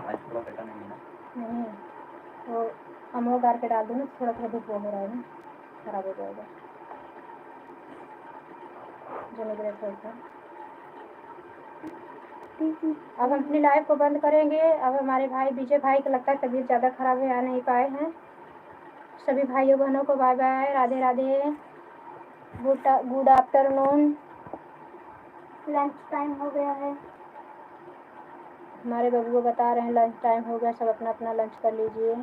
आज थोड़ा कटा नहीं है ना? नहीं वो अमो डाल के डाल दो ना, थोड़ा थोड़ा धूप हो रहा है ना, खराब हो जाएगा। जो निकले थोड़ा। अब हम अपनी लाइव को बंद करेंगे। अब हमारे भाई विजय भाई को लगता है तबीयत ज़्यादा खराब है, आ नहीं पाए हैं। सभी भाइयों बहनों को bye bye, Radhe Radhe, good afternoon. Lunch time हो गया है। हमारे बबुआ बता रहे हैं लंच टाइम हो गया, सब अपना अपना लंच कर लीजिए।